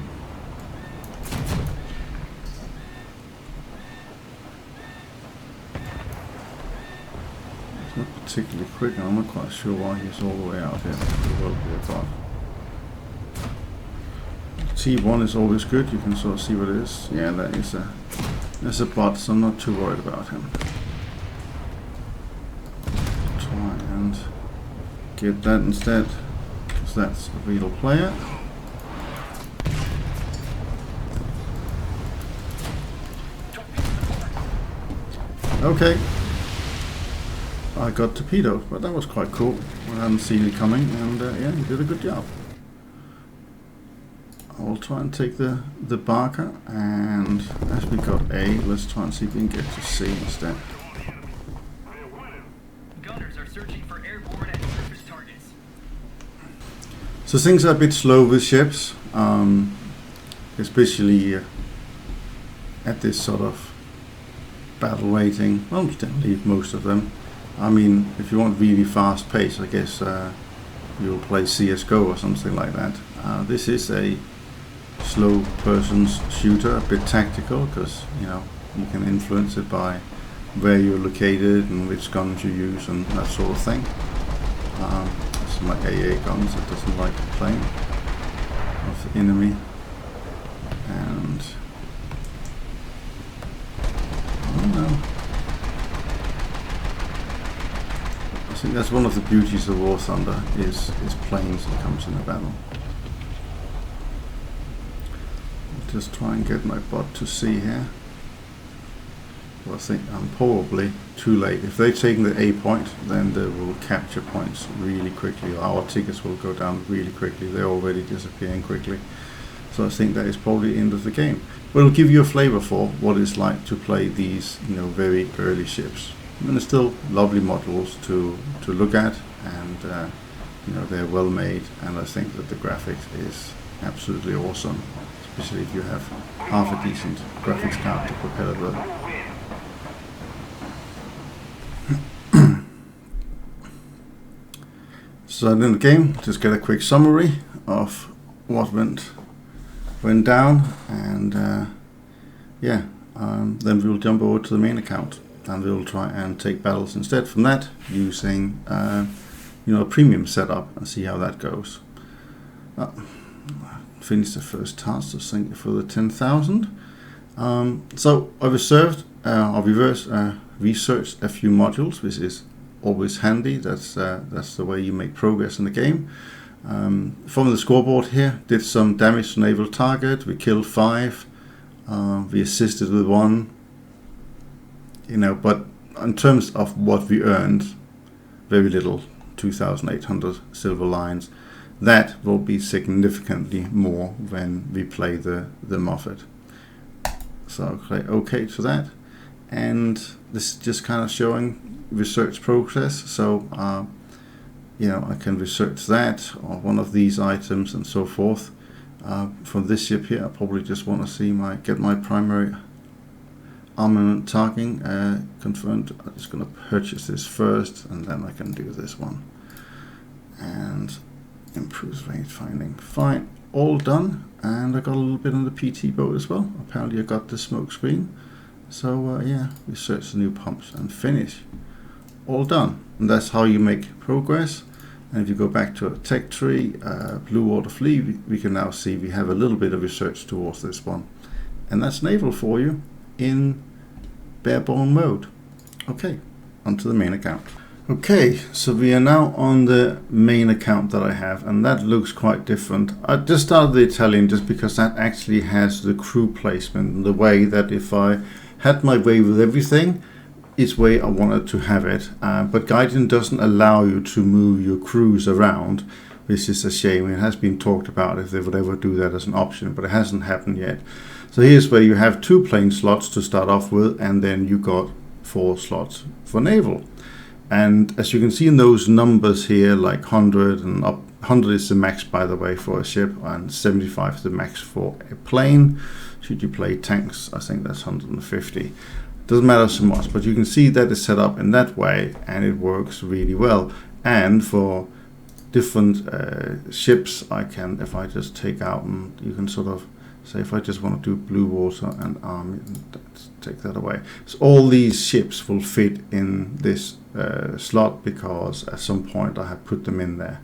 It's not particularly quick, and I'm not quite sure why he's all the way out here. It will be a bot. T1 is always good, you can sort of see what it is. Yeah, there's a bot, so I'm not too worried about him. Try and get that instead, because that's a real player. Okay. I got torpedoed, but that was quite cool. I hadn't seen it coming, and yeah, he did a good job. I'll try and take the Barker, and as we got A, let's try and see if we can get to C instead. Gunners are searching for airborne and targets. So things are a bit slow with ships, especially at this sort of battle rating. Well, definitely most of them. I mean, if you want really fast pace, I guess you'll play CSGO or something like that. This is a slow person's shooter, a bit tactical, because you can influence it by where you're located and which guns you use and that sort of thing. Some like AA guns that doesn't like playing of the enemy, and I don't know. I think that's one of the beauties of War Thunder is planes that comes in a battle. I'll just try and get my bot to see here. Well, I think I'm probably too late. If they've taken the A point, then they will capture points really quickly. Our tickets will go down really quickly. They're already disappearing quickly. So I think that is probably the end of the game. But it'll give you a flavor for what it's like to play these, very early ships. And they're still lovely models to look at, and they're well made. And I think that the graphics is absolutely awesome, especially if you have half a decent graphics card to propel it with. So in the game, just get a quick summary of what went down, and then we'll jump over to the main account, and we'll try and take battles instead from that using a premium setup and see how that goes. Finished the first task, so thank you for the 10,000. So I researched a few modules, which is always handy. That's the way you make progress in the game. From the scoreboard here, did some damage to naval target. We killed 5. We assisted with 1. But in terms of what we earned, very little. 2,800 silver lines. That will be significantly more when we play the Moffett. So I'll click OK to that, and this is just kind of showing research progress. So I can research that or one of these items and so forth. From this ship here, I probably just want to see get my primary armament targeting confirmed. I'm just going to purchase this first, and then I can do this one. And improves range finding. Fine, all done. And I got a little bit on the PT boat as well. Apparently I got the smoke screen. So research the new pumps and finish. All done. And that's how you make progress. And if you go back to a tech tree, Bluewater fleet, we can now see we have a little bit of research towards this one. And that's naval for you in bare bone mode. Okay, onto the main account. Okay, so we are now on the main account that I have, and that looks quite different. I just started the Italian just because that actually has the crew placement and the way that if I had my way with everything, it's way I wanted to have it. But Guardian doesn't allow you to move your crews around, which is a shame. It has been talked about if they would ever do that as an option, but it hasn't happened yet. So here's where you have 2 plane slots to start off with, and then you got 4 slots for naval. And as you can see in those numbers here, like 100 and up, 100 is the max, by the way, for a ship, and 75 is the max for a plane. Should you play tanks, I think that's 150. Doesn't matter so much, but you can see that is set up in that way, and it works really well. And for different ships, I can, if I just take out, and you can sort of say, if I just want to do Bluewater and Army, let's take that away. So all these ships will fit in this slot, because at some point I have put them in there.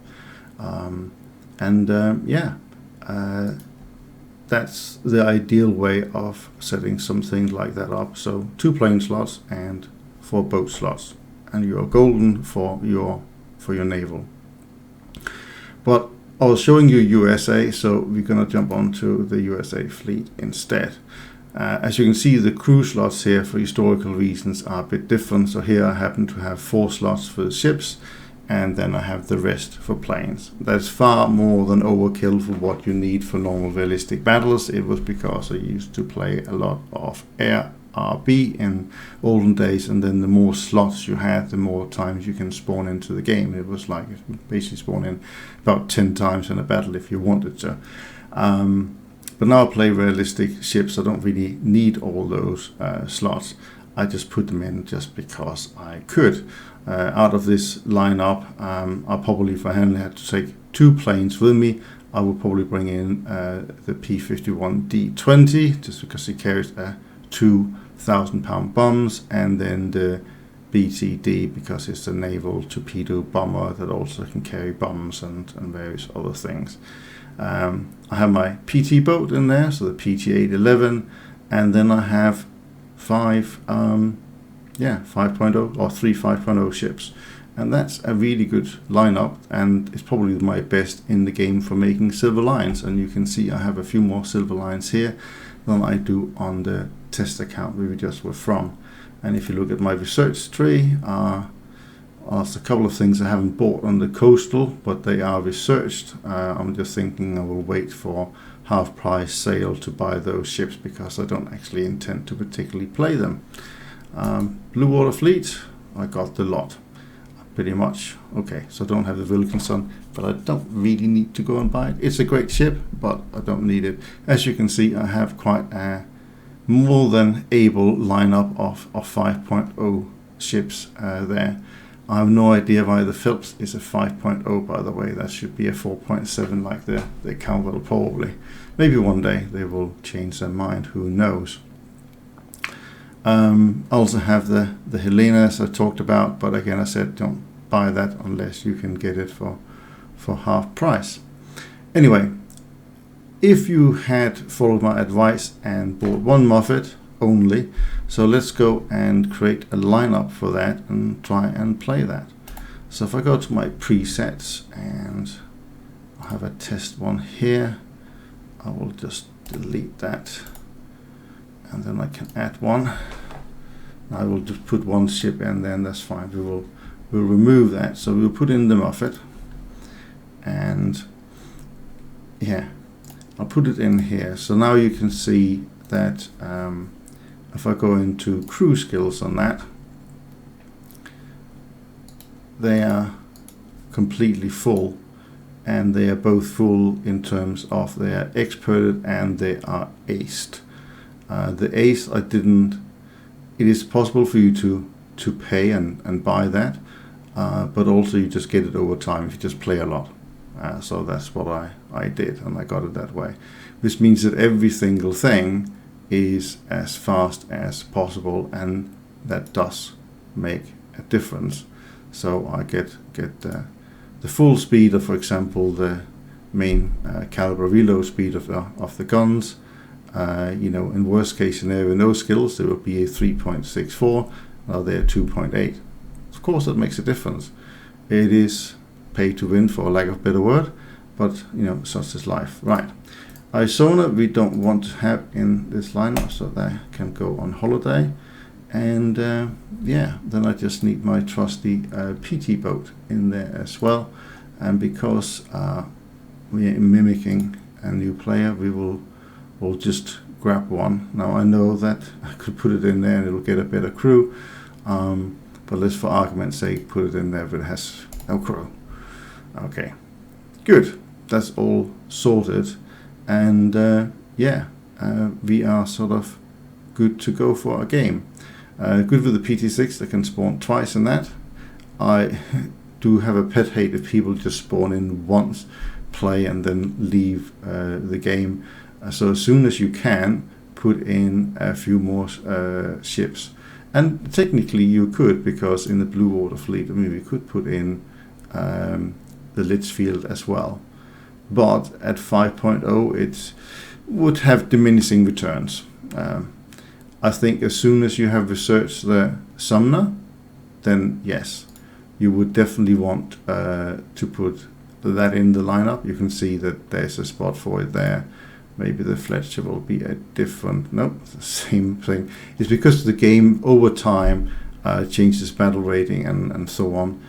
That's the ideal way of setting something like that up. So 2 plane slots and 4 boat slots, and you're golden for your naval. But I was showing you USA, so we're going to jump onto the USA fleet instead. As you can see, the crew slots here for historical reasons are a bit different. So here I happen to have 4 slots for the ships, and then I have the rest for planes. That's far more than overkill for what you need for normal realistic battles. It was because I used to play a lot of air RB in olden days, and then the more slots you had, the more times you can spawn into the game. It was like basically spawn in about 10 times in a battle if you wanted to. But now I play realistic ships. I don't really need all those slots. I just put them in just because I could. Out of this lineup, I probably, if I only had to take 2 planes with me, I would probably bring in the P-51D-20, just because it carries 2,000-pound bombs, and then the BTD because it's a naval torpedo bomber that also can carry bombs and various other things. I have my PT boat in there, so the PT-811, and then I have 5.0 or 3 5.0 ships, and that's a really good lineup, and it's probably my best in the game for making silver lines. And you can see I have a few more silver lines here than I do on the test account we just were from. And if you look at my research tree, there's a couple of things I haven't bought on the coastal, but they are researched. I'm just thinking I will wait for half price sale to buy those ships, because I don't actually intend to particularly play them. Bluewater fleet, I got the lot pretty much. Okay, so I don't have the Wilkinson, but I don't really need to go and buy it. It's a great ship, but I don't need it. As you can see, I have quite a more than able lineup of 5.0 ships there. I have no idea why the Phelps is a 5.0, by the way. That should be a 4.7 like the Cowbell probably. Maybe one day they will change their mind, who knows. I also have the Helena, as I talked about, but again I said don't buy that unless you can get it for half price. Anyway, if you had followed my advice and bought 1 Moffett only, so let's go and create a lineup for that and try and play that. So if I go to my presets and I have a test one here, I will just delete that, and then I can add one. I will just put 1 ship in there, and that's fine. We'll remove that. So we'll put in the Moffett, and yeah, I'll put it in here. So now you can see that if I go into crew skills on that, they are completely full, and they are both full in terms of they are experted and they are aced. The ace I didn't. It is possible for you to pay and buy that, but also you just get it over time if you just play a lot. So that's what I did, and I got it that way. This means that every single thing is as fast as possible, and that does make a difference. So I get the full speed of, for example, the main caliber reload speed of the guns. In worst case scenario, in those skills, there will be a 3.64. Now they're 2.8. Of course, that makes a difference. It is pay to win, for lack of a better word, but such is life, right? Isona we don't want to have in this lineup, so they can go on holiday. And then I just need my trusty PT boat in there as well. And because we are mimicking a new player, we'll just grab one. Now I know that I could put it in there and it'll get a better crew, but let's, for argument's sake, put it in there if it has no crew. Okay, good. That's all sorted, and we are sort of good to go for a game. Good with the PT6, they can spawn twice in that. I do have a pet hate if people just spawn in once, play, and then leave the game. So as soon as you can, put in a few more ships. And technically you could, because in the Bluewater fleet, we could put in the Litchfield as well. But at 5.0 it would have diminishing returns. I think as soon as you have researched the Sumner, then yes, you would definitely want to put that in the lineup. You can see that there's a spot for it there. Maybe the Fletcher will be a different, nope, the same thing. It's because the game over time changes battle rating and so on,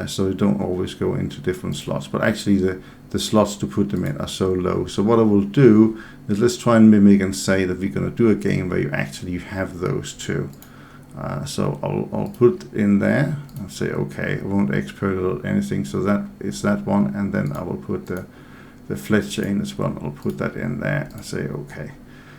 so you don't always go into different slots. But actually the the slots to put them in are so low. So what I will do is let's try and mimic and say that we're going to do a game where you actually have those two. So I'll put in there and say okay, I won't export or anything, so that is that one, and then I will put the Fletcher in as well. I'll put that in there and say okay.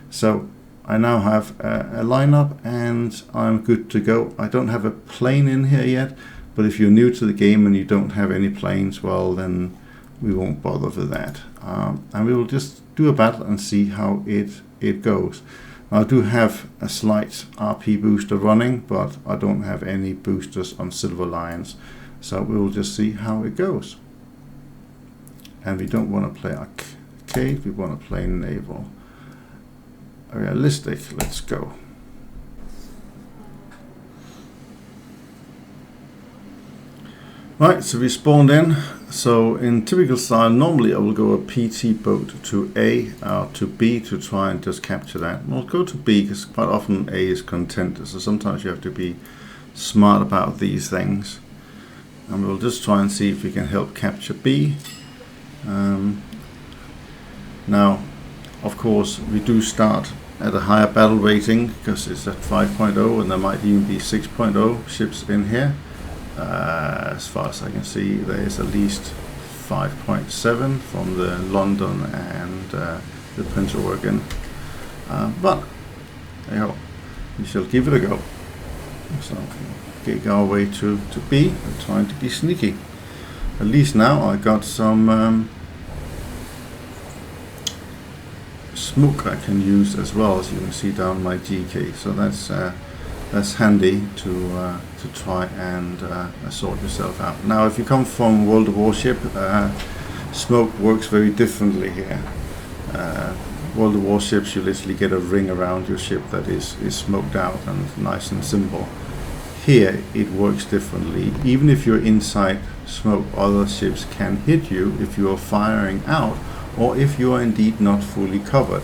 So I now have a lineup and I'm good to go. I don't have a plane in here yet, but if you're new to the game and you don't have any planes, well then we won't bother with that. And we will just do a battle and see how it goes. I do have a slight RP booster running, but I don't have any boosters on Silver Lions, so we will just see how it goes. And we don't want to play arcade, we want to play naval. Realistic, let's go. Right, so we spawned in. So in typical style, normally I will go a PT boat to A or to B to try and just capture that. We'll go to B because quite often A is contender, so sometimes you have to be smart about these things. And we'll just try and see if we can help capture B. Now, of course, we do start at a higher battle rating because it's at 5.0 and there might even be 6.0 ships in here. As far as I can see, there is at least 5.7 from the London and the Prince of Oregon. But anyhow, we shall give it a go. So get our way to B and trying to be sneaky. At least now I got some smoke I can use as well, as you can see down my GK. So that's handy to try and sort yourself out. Now, if you come from World of Warships, smoke works very differently here. World of Warships, you literally get a ring around your ship that is smoked out and nice and simple. Here, it works differently. Even if you're inside smoke, other ships can hit you if you are firing out, or if you are indeed not fully covered.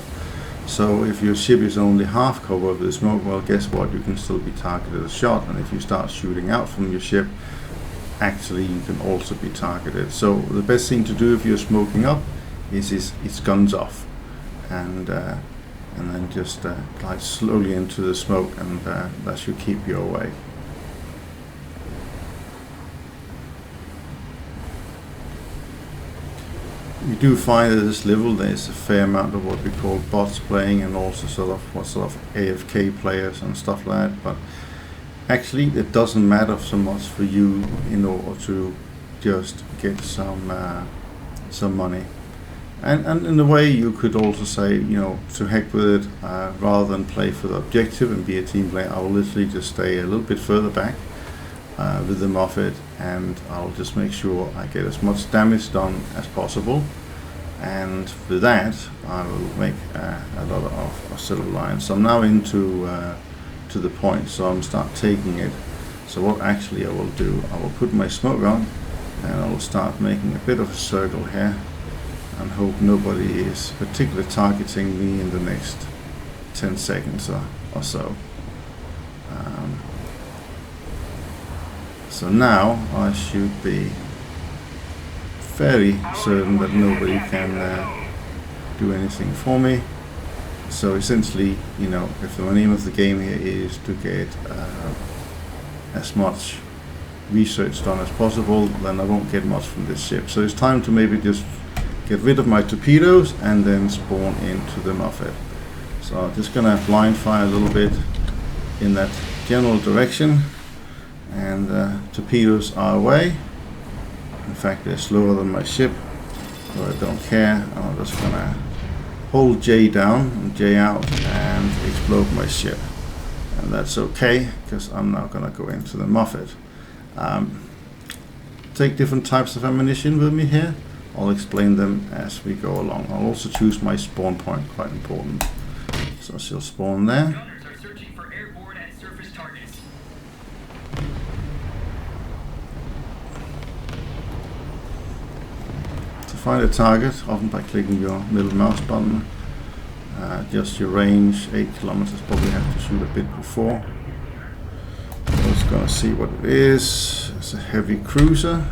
So if your ship is only half covered with smoke, well, guess what? You can still be targeted a shot, and if you start shooting out from your ship, actually you can also be targeted. So the best thing to do if you're smoking up is it's guns off, and then just glide slowly into the smoke, and that should keep you away. You do find at this level there's a fair amount of what we call bots playing, and also sort of AFK players and stuff like that, but actually it doesn't matter so much for you in order to just get some money. And in a way you could also say, you know, to heck with it, rather than play for the objective and be a team player, I will literally just stay a little bit further back with the Moffett, and I'll just make sure I get as much damage done as possible, and with that I will make a lot of Silver Lions. So I'm now into to the point, so I'm start taking it. So what actually I will do, I will put my smoke on and I will start making a bit of a circle here and hope nobody is particularly targeting me in the next 10 seconds or so. So now I should be fairly certain that nobody can do anything for me. So essentially, you know, if the name of the game here is to get as much research done as possible, then I won't get much from this ship. So it's time to maybe just get rid of my torpedoes and then spawn into the Moffett. So I'm just gonna blind fire a little bit in that general direction, and torpedoes are away. In fact, they're slower than my ship, but I don't care. I'm just gonna hold J down and J out and explode my ship, and that's okay because I'm now gonna go into the Moffett. Take different types of ammunition with me here. I'll explain them as we go along. I'll also choose my spawn point, quite important. So she'll spawn there. Gunners are searching for airborne and surface targets. To find a target, often by clicking your middle mouse button, adjust your range. 8 kilometers, probably have to shoot a bit before. I'm just gonna see what it is. It's a heavy cruiser.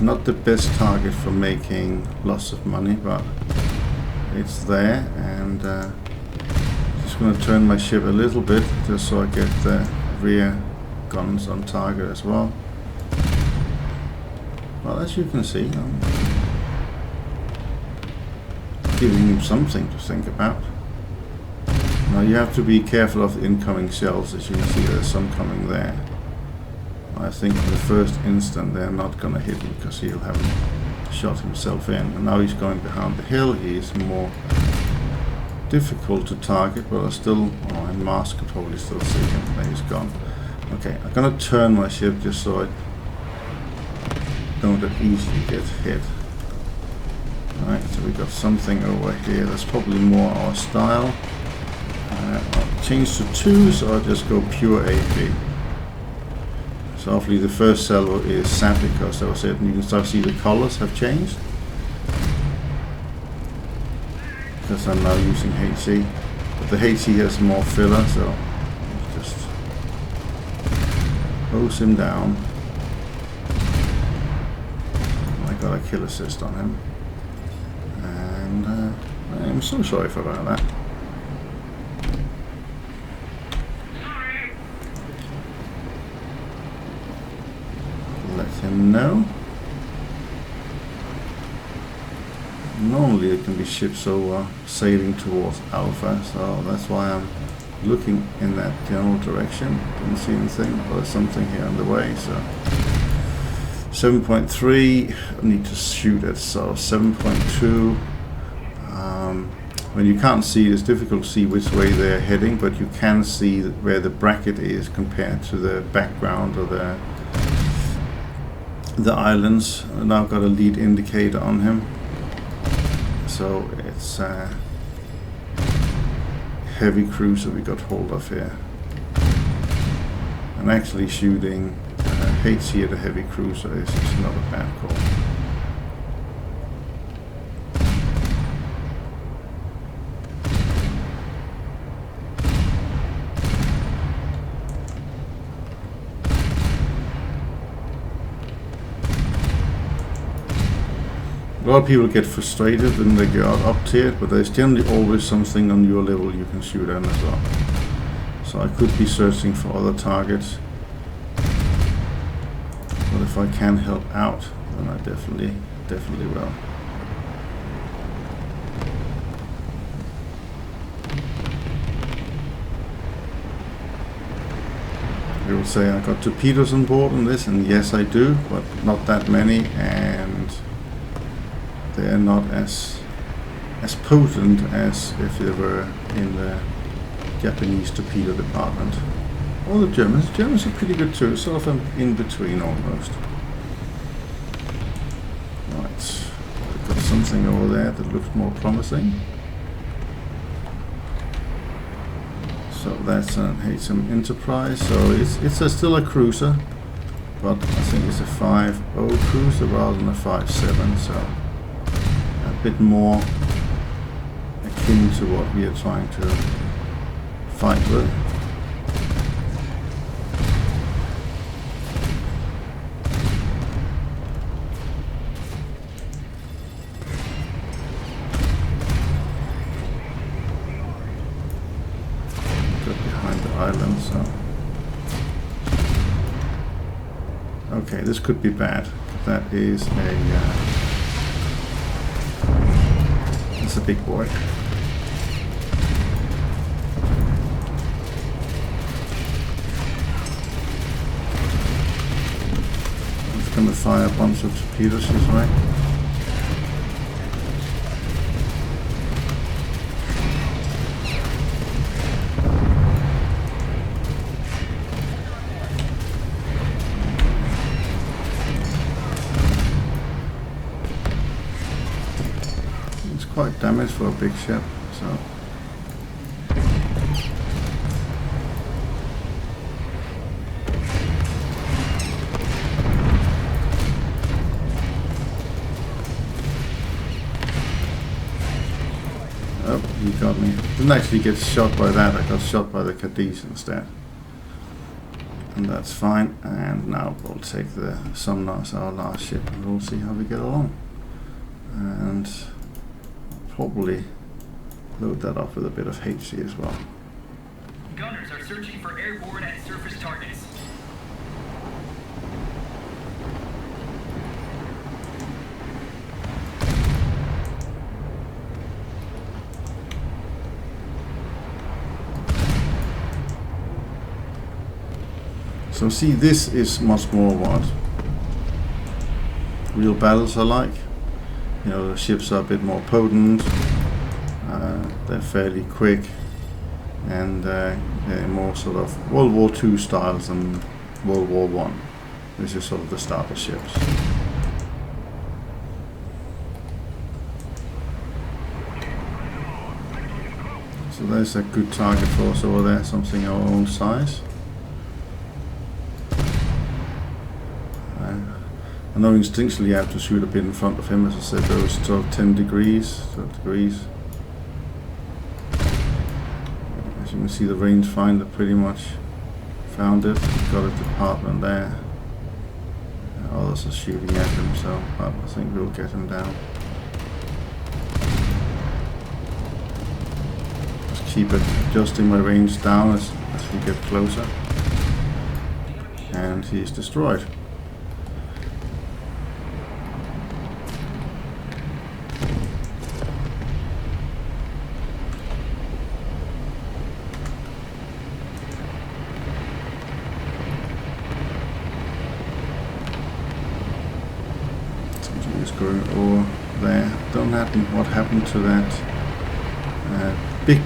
Not the best target for making lots of money, but it's there. And just going to turn my ship a little bit just so I get the rear guns on target as well. Well, as you can see, I'm giving him something to think about. Now you have to be careful of the incoming shells. As you can see, there's some coming there. I think in the first instant they're not going to hit him because he'll have shot himself in. And now he's going behind the hill. He is more difficult to target, but I still, oh, in mask could probably still see him. There he's gone. Okay, I'm going to turn my ship just so I don't easily get hit. Alright, so we got something over here. That's probably more our style. I'll change to 2, so I'll just go pure AP. So hopefully the first salvo is sap because that was it, and you can start to see the colors have changed. Because I'm now using HC. But the HC has more filler, so just hose him down. I got a kill assist on him. And I'm so sorry for that. Let him know. Normally it can be ships over sailing towards Alpha, so that's why I'm looking in that general direction. Didn't see anything, but there's something here on the way, so 7.3, I need to shoot at, so 7.2. When you can't see, it's difficult to see which way they're heading, but you can see where the bracket is compared to the background or the islands. And I've got a lead indicator on him, so it's a heavy cruiser we got hold of here. And actually shooting HC at a heavy cruiser is not a bad call. A lot of people get frustrated when they get up tiered, but there's generally always something on your level you can shoot at as well. So I could be searching for other targets, but if I can help out, then I definitely will. You will say I got torpedoes on board on this, and yes I do, but not that many, and they are not as potent as if they were in the Japanese torpedo department. Or the Germans. Germans are pretty good too, sort of in between almost. Right, we've got something over there that looks more promising. So that's an HM Enterprise, so it's still a cruiser, but I think it's a 5.0 cruiser rather than a 5.7, so a bit more akin to what we are trying to fight with. Got behind the island, so okay, this could be bad. That is it's a big boy. It's going to fire a bunch of torpedoes his way. Quite damaged for a big ship, so oh, he got me. Didn't actually get shot by that, I got shot by the Cadiz instead. and that's fine. And now we'll take the Sumner as our last ship, and we'll see how we get along. And probably load that up with a bit of HC as well. Gunners are searching for airborne and surface targets. So see, this is much more what real battles are like. You know, the ships are a bit more potent, they're fairly quick, and they're more sort of World War II styles than World War I. This is sort of the starter ships. So there's a good target for us over there, something our own size. I know instinctually I have to shoot a bit in front of him, as I said, those sort of 10 degrees, 12 degrees. As you can see, the rangefinder pretty much found it, got a department there. Others are shooting at him, so I think we'll get him down. Just keep adjusting my range down as we get closer. And he's destroyed. Going over there. Don't know what happened to that big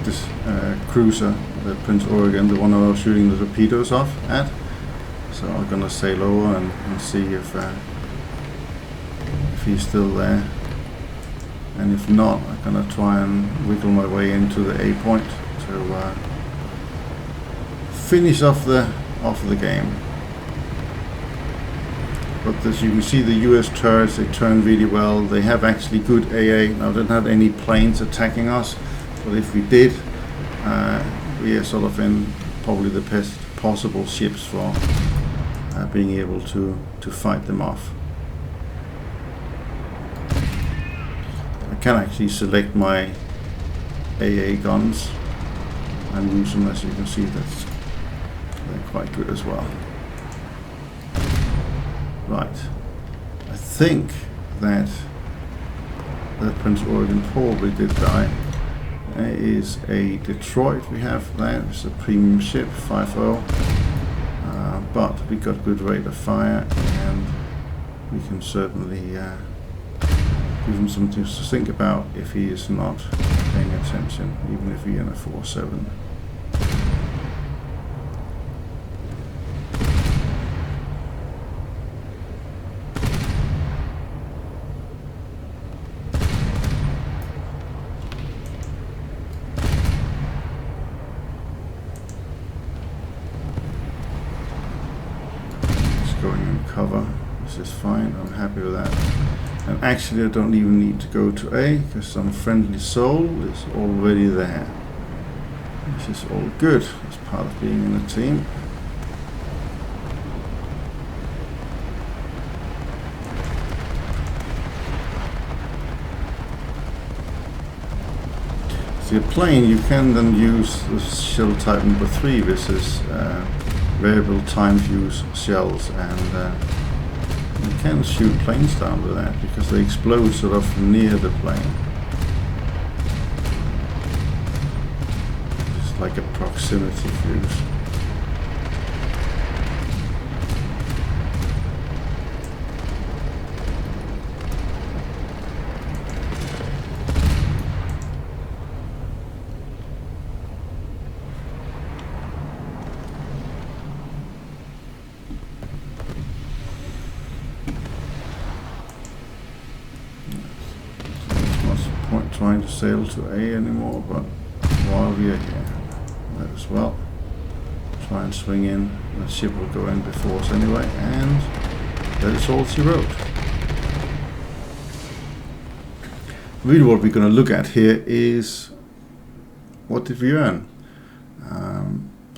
cruiser, the Prince Oregon, the one I was shooting the torpedoes off at. So I'm gonna sail over and see if he's still there. And if not, I'm gonna try and wiggle my way into the A point to finish off the game. But as you can see, the US turrets, they turn really well. They have actually good AA. Now, they don't have any planes attacking us, but if we did, we are sort of in probably the best possible ships for being able to fight them off. I can actually select my AA guns and use them. As you can see, they're quite good as well. Right, I think that the Prince Oregon probably did die. There is a Detroit we have there. It's a premium ship, 5.0, but we got good rate of fire, and we can certainly give him something to think about if he is not paying attention, even if we're in a 4.7. Going in cover, this is fine, I'm happy with that. And actually I don't even need to go to A, because some friendly soul is already there. This is all good, as part of being in a team. See, a plane you can then use the shell type number 3, which is variable time fuse shells, and you can shoot planes down with that because they explode sort of near the plane. It's like a proximity fuse. Trying to sail to A anymore, but while we are here, might as well try and swing in. The ship will go in before us anyway, and that is all she wrote. Really, what we're going to look at here is what did we earn.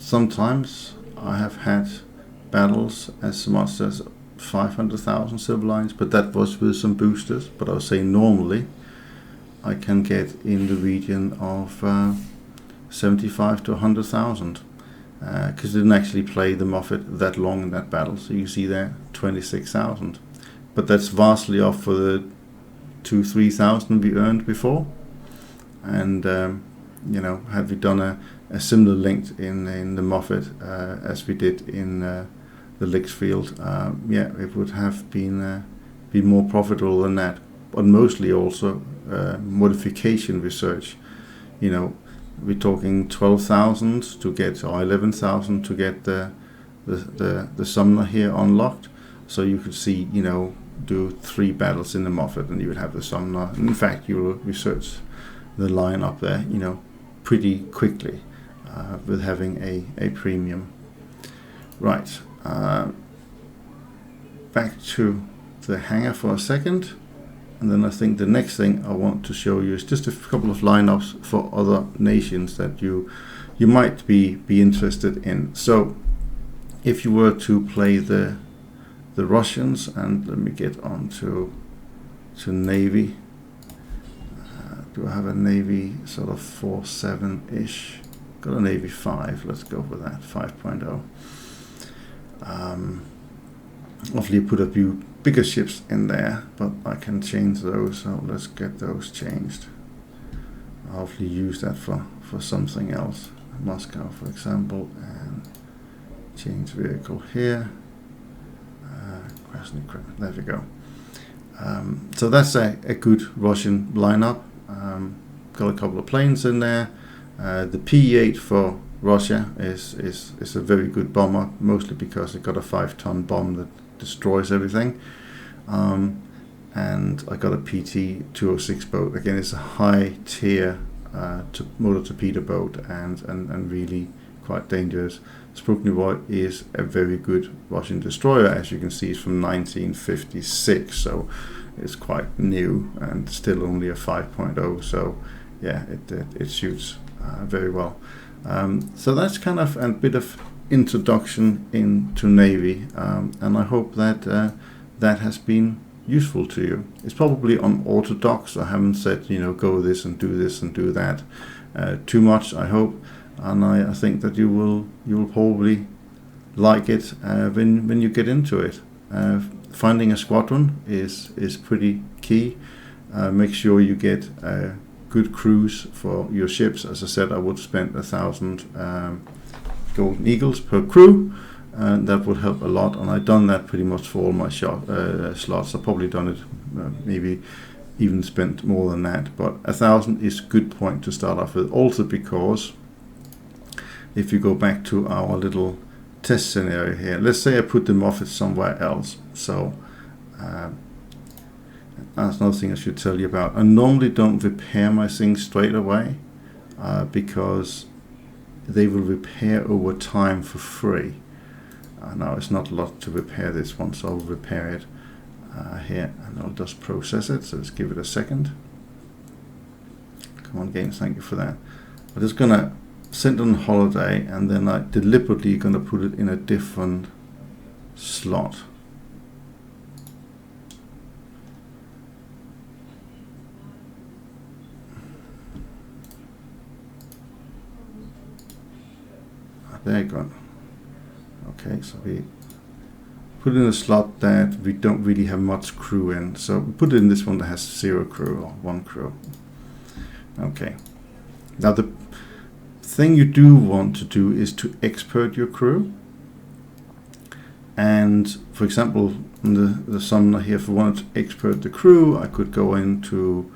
Sometimes I have had battles as much as 500,000 silver lines, but that was with some boosters. But I was saying normally I can get in the region of 75 to 100,000, because didn't actually play the Moffett that long in that battle. So you see there 26,000, but that's vastly off for the 2,000-3,000 we earned before. And you know, had we done a similar length in the Moffett as we did in the Litchfield, yeah, it would have been more profitable than that. But mostly also modification research. You know, we're talking 12,000 to get, or 11,000 to get the Sumner here unlocked. So you could see, you know, do 3 battles in the Moffett and you would have the Sumner. In fact, you will research the line up there, you know, pretty quickly with having a premium. Right, back to the hangar for a second. And then I think the next thing I want to show you is just a couple of lineups for other nations that you might be interested in. So if you were to play the Russians, and let me get on to Navy. Do I have a Navy sort of 4.7-ish? Got a Navy 5. Let's go with that, 5.0. Obviously put a few bigger ships in there, but I can change those, so let's get those changed. I'll hopefully use that for something else. Moscow, for example, and change vehicle here. There we go. So that's a good Russian lineup. Got a couple of planes in there. The P-8 for Russia is a very good bomber, mostly because it got a 5-ton bomb that destroys everything. And I got a PT-206 boat. Again, it's a high tier motor torpedo boat and really quite dangerous. Sprukhnevoi is a very good Russian destroyer. As you can see, it's from 1956, so it's quite new and still only a 5.0. So yeah, it shoots very well. So that's kind of a bit of introduction into Navy, and I hope that that has been useful to you. It's probably unorthodox. I haven't said, you know, go this and do that too much, I hope, and I think that you will probably like it when you get into it. Finding a squadron is pretty key. Make sure you get good crews for your ships. As I said, I would spend 1,000 Golden Eagles per crew, and that would help a lot. And I've done that pretty much for all my slots. I've probably done it, maybe even spent more than that. But 1,000 is a good point to start off with. Also because if you go back to our little test scenario here, let's say I put the Moffett somewhere else. So that's another thing I should tell you about. I normally don't repair my things straight away because they will repair over time for free. Now it's not a lot to repair this one, so I'll repair it here, and I'll just process it. So let's give it a second. Come on, games, thank you for that. I'm just gonna send it on holiday, and then I deliberately gonna put it in a different slot. There you go. Okay, so we put in a slot that we don't really have much crew in. So we put it in this one that has 0 crew or 1 crew. Okay. Now the thing you do want to do is to expert your crew. And for example, in the Sumner here, if I wanted to expert the crew, I could go into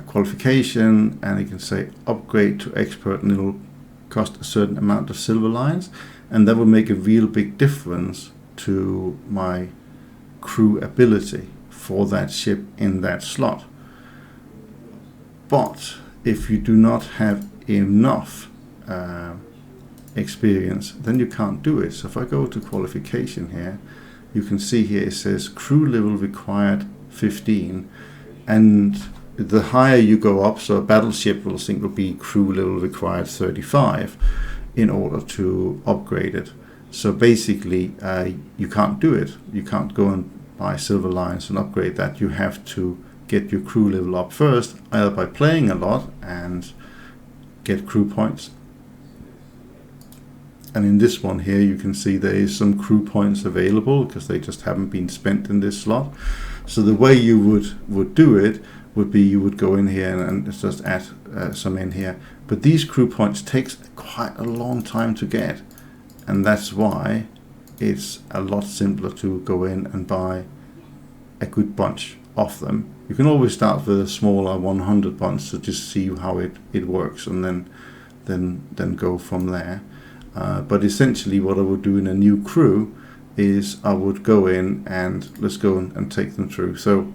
qualification, and you can say upgrade to expert, and it'll cost a certain amount of silver lines, and that will make a real big difference to my crew ability for that ship in that slot. But if you do not have enough experience, then you can't do it. So if I go to qualification here, you can see here it says crew level required 15, and the higher you go up, so a battleship will be crew level required 35 in order to upgrade it. So basically, you can't do it. You can't go and buy Silver Lions and upgrade that. You have to get your crew level up first, either by playing a lot and get crew points. And in this one here, you can see there is some crew points available because they just haven't been spent in this slot. So the way you would do it would be you would go in here and just add some in here. But these crew points takes quite a long time to get, and that's why it's a lot simpler to go in and buy a good bunch of them. You can always start with a smaller 100 bunch to just see how it works, and then go from there. But essentially what I would do in a new crew is I would go in and let's go and take them through. So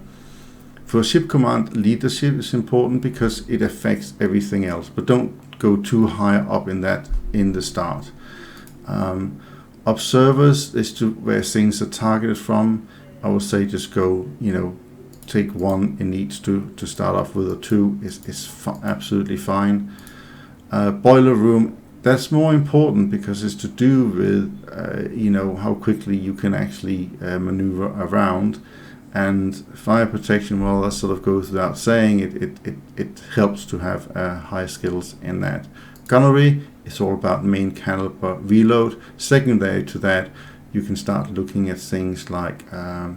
for ship command, leadership is important because it affects everything else, but don't go too high up in that in the start. Observers is to where things are targeted from. I would say just go, take one in each to start off with, or two is absolutely fine. Boiler room, that's more important because it's to do with how quickly you can actually maneuver around. And fire protection, well, that sort of goes without saying. It helps to have high skills in that. Gunnery is all about main caliber reload. Secondary to that, you can start looking at things like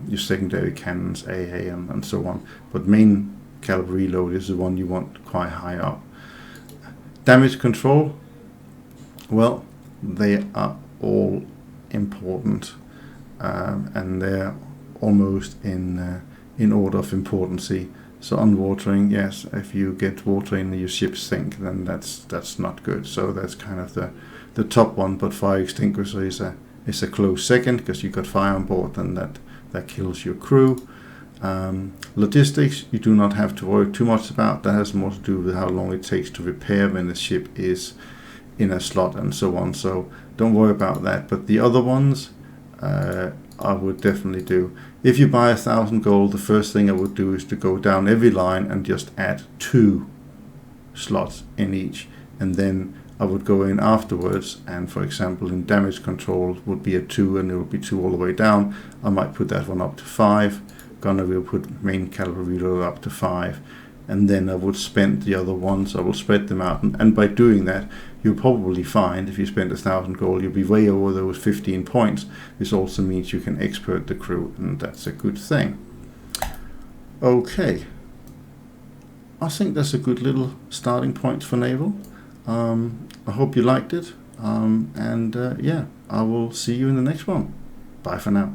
your secondary cannons, AA, and so on. But main caliber reload is the one you want quite high up. Damage control, well, they are all important, and they're almost in order of importance. So unwatering, yes, if you get water in your ship sink, then that's not good. So that's kind of the top one. But fire extinguisher is a close second because you got fire on board, and that kills your crew. Logistics, you do not have to worry too much about. That has more to do with how long it takes to repair when the ship is in a slot and so on. So don't worry about that. But the other ones, I would definitely do. If you buy 1,000 gold, the first thing I would do is to go down every line and just add 2 slots in each, and then I would go in afterwards, and for example in damage control would be a 2, and it would be 2 all the way down. I might put that one up to 5. Gunnery will put main caliber reload up to 5, and then I would spend the other ones. I will spread them out, and by doing that, you'll probably find if you spend 1,000 gold, you'll be way over those 15 points. This also means you can expert the crew, and that's a good thing. Okay, I think that's a good little starting point for naval. I hope you liked it, and yeah, I will see you in the next one. Bye for now.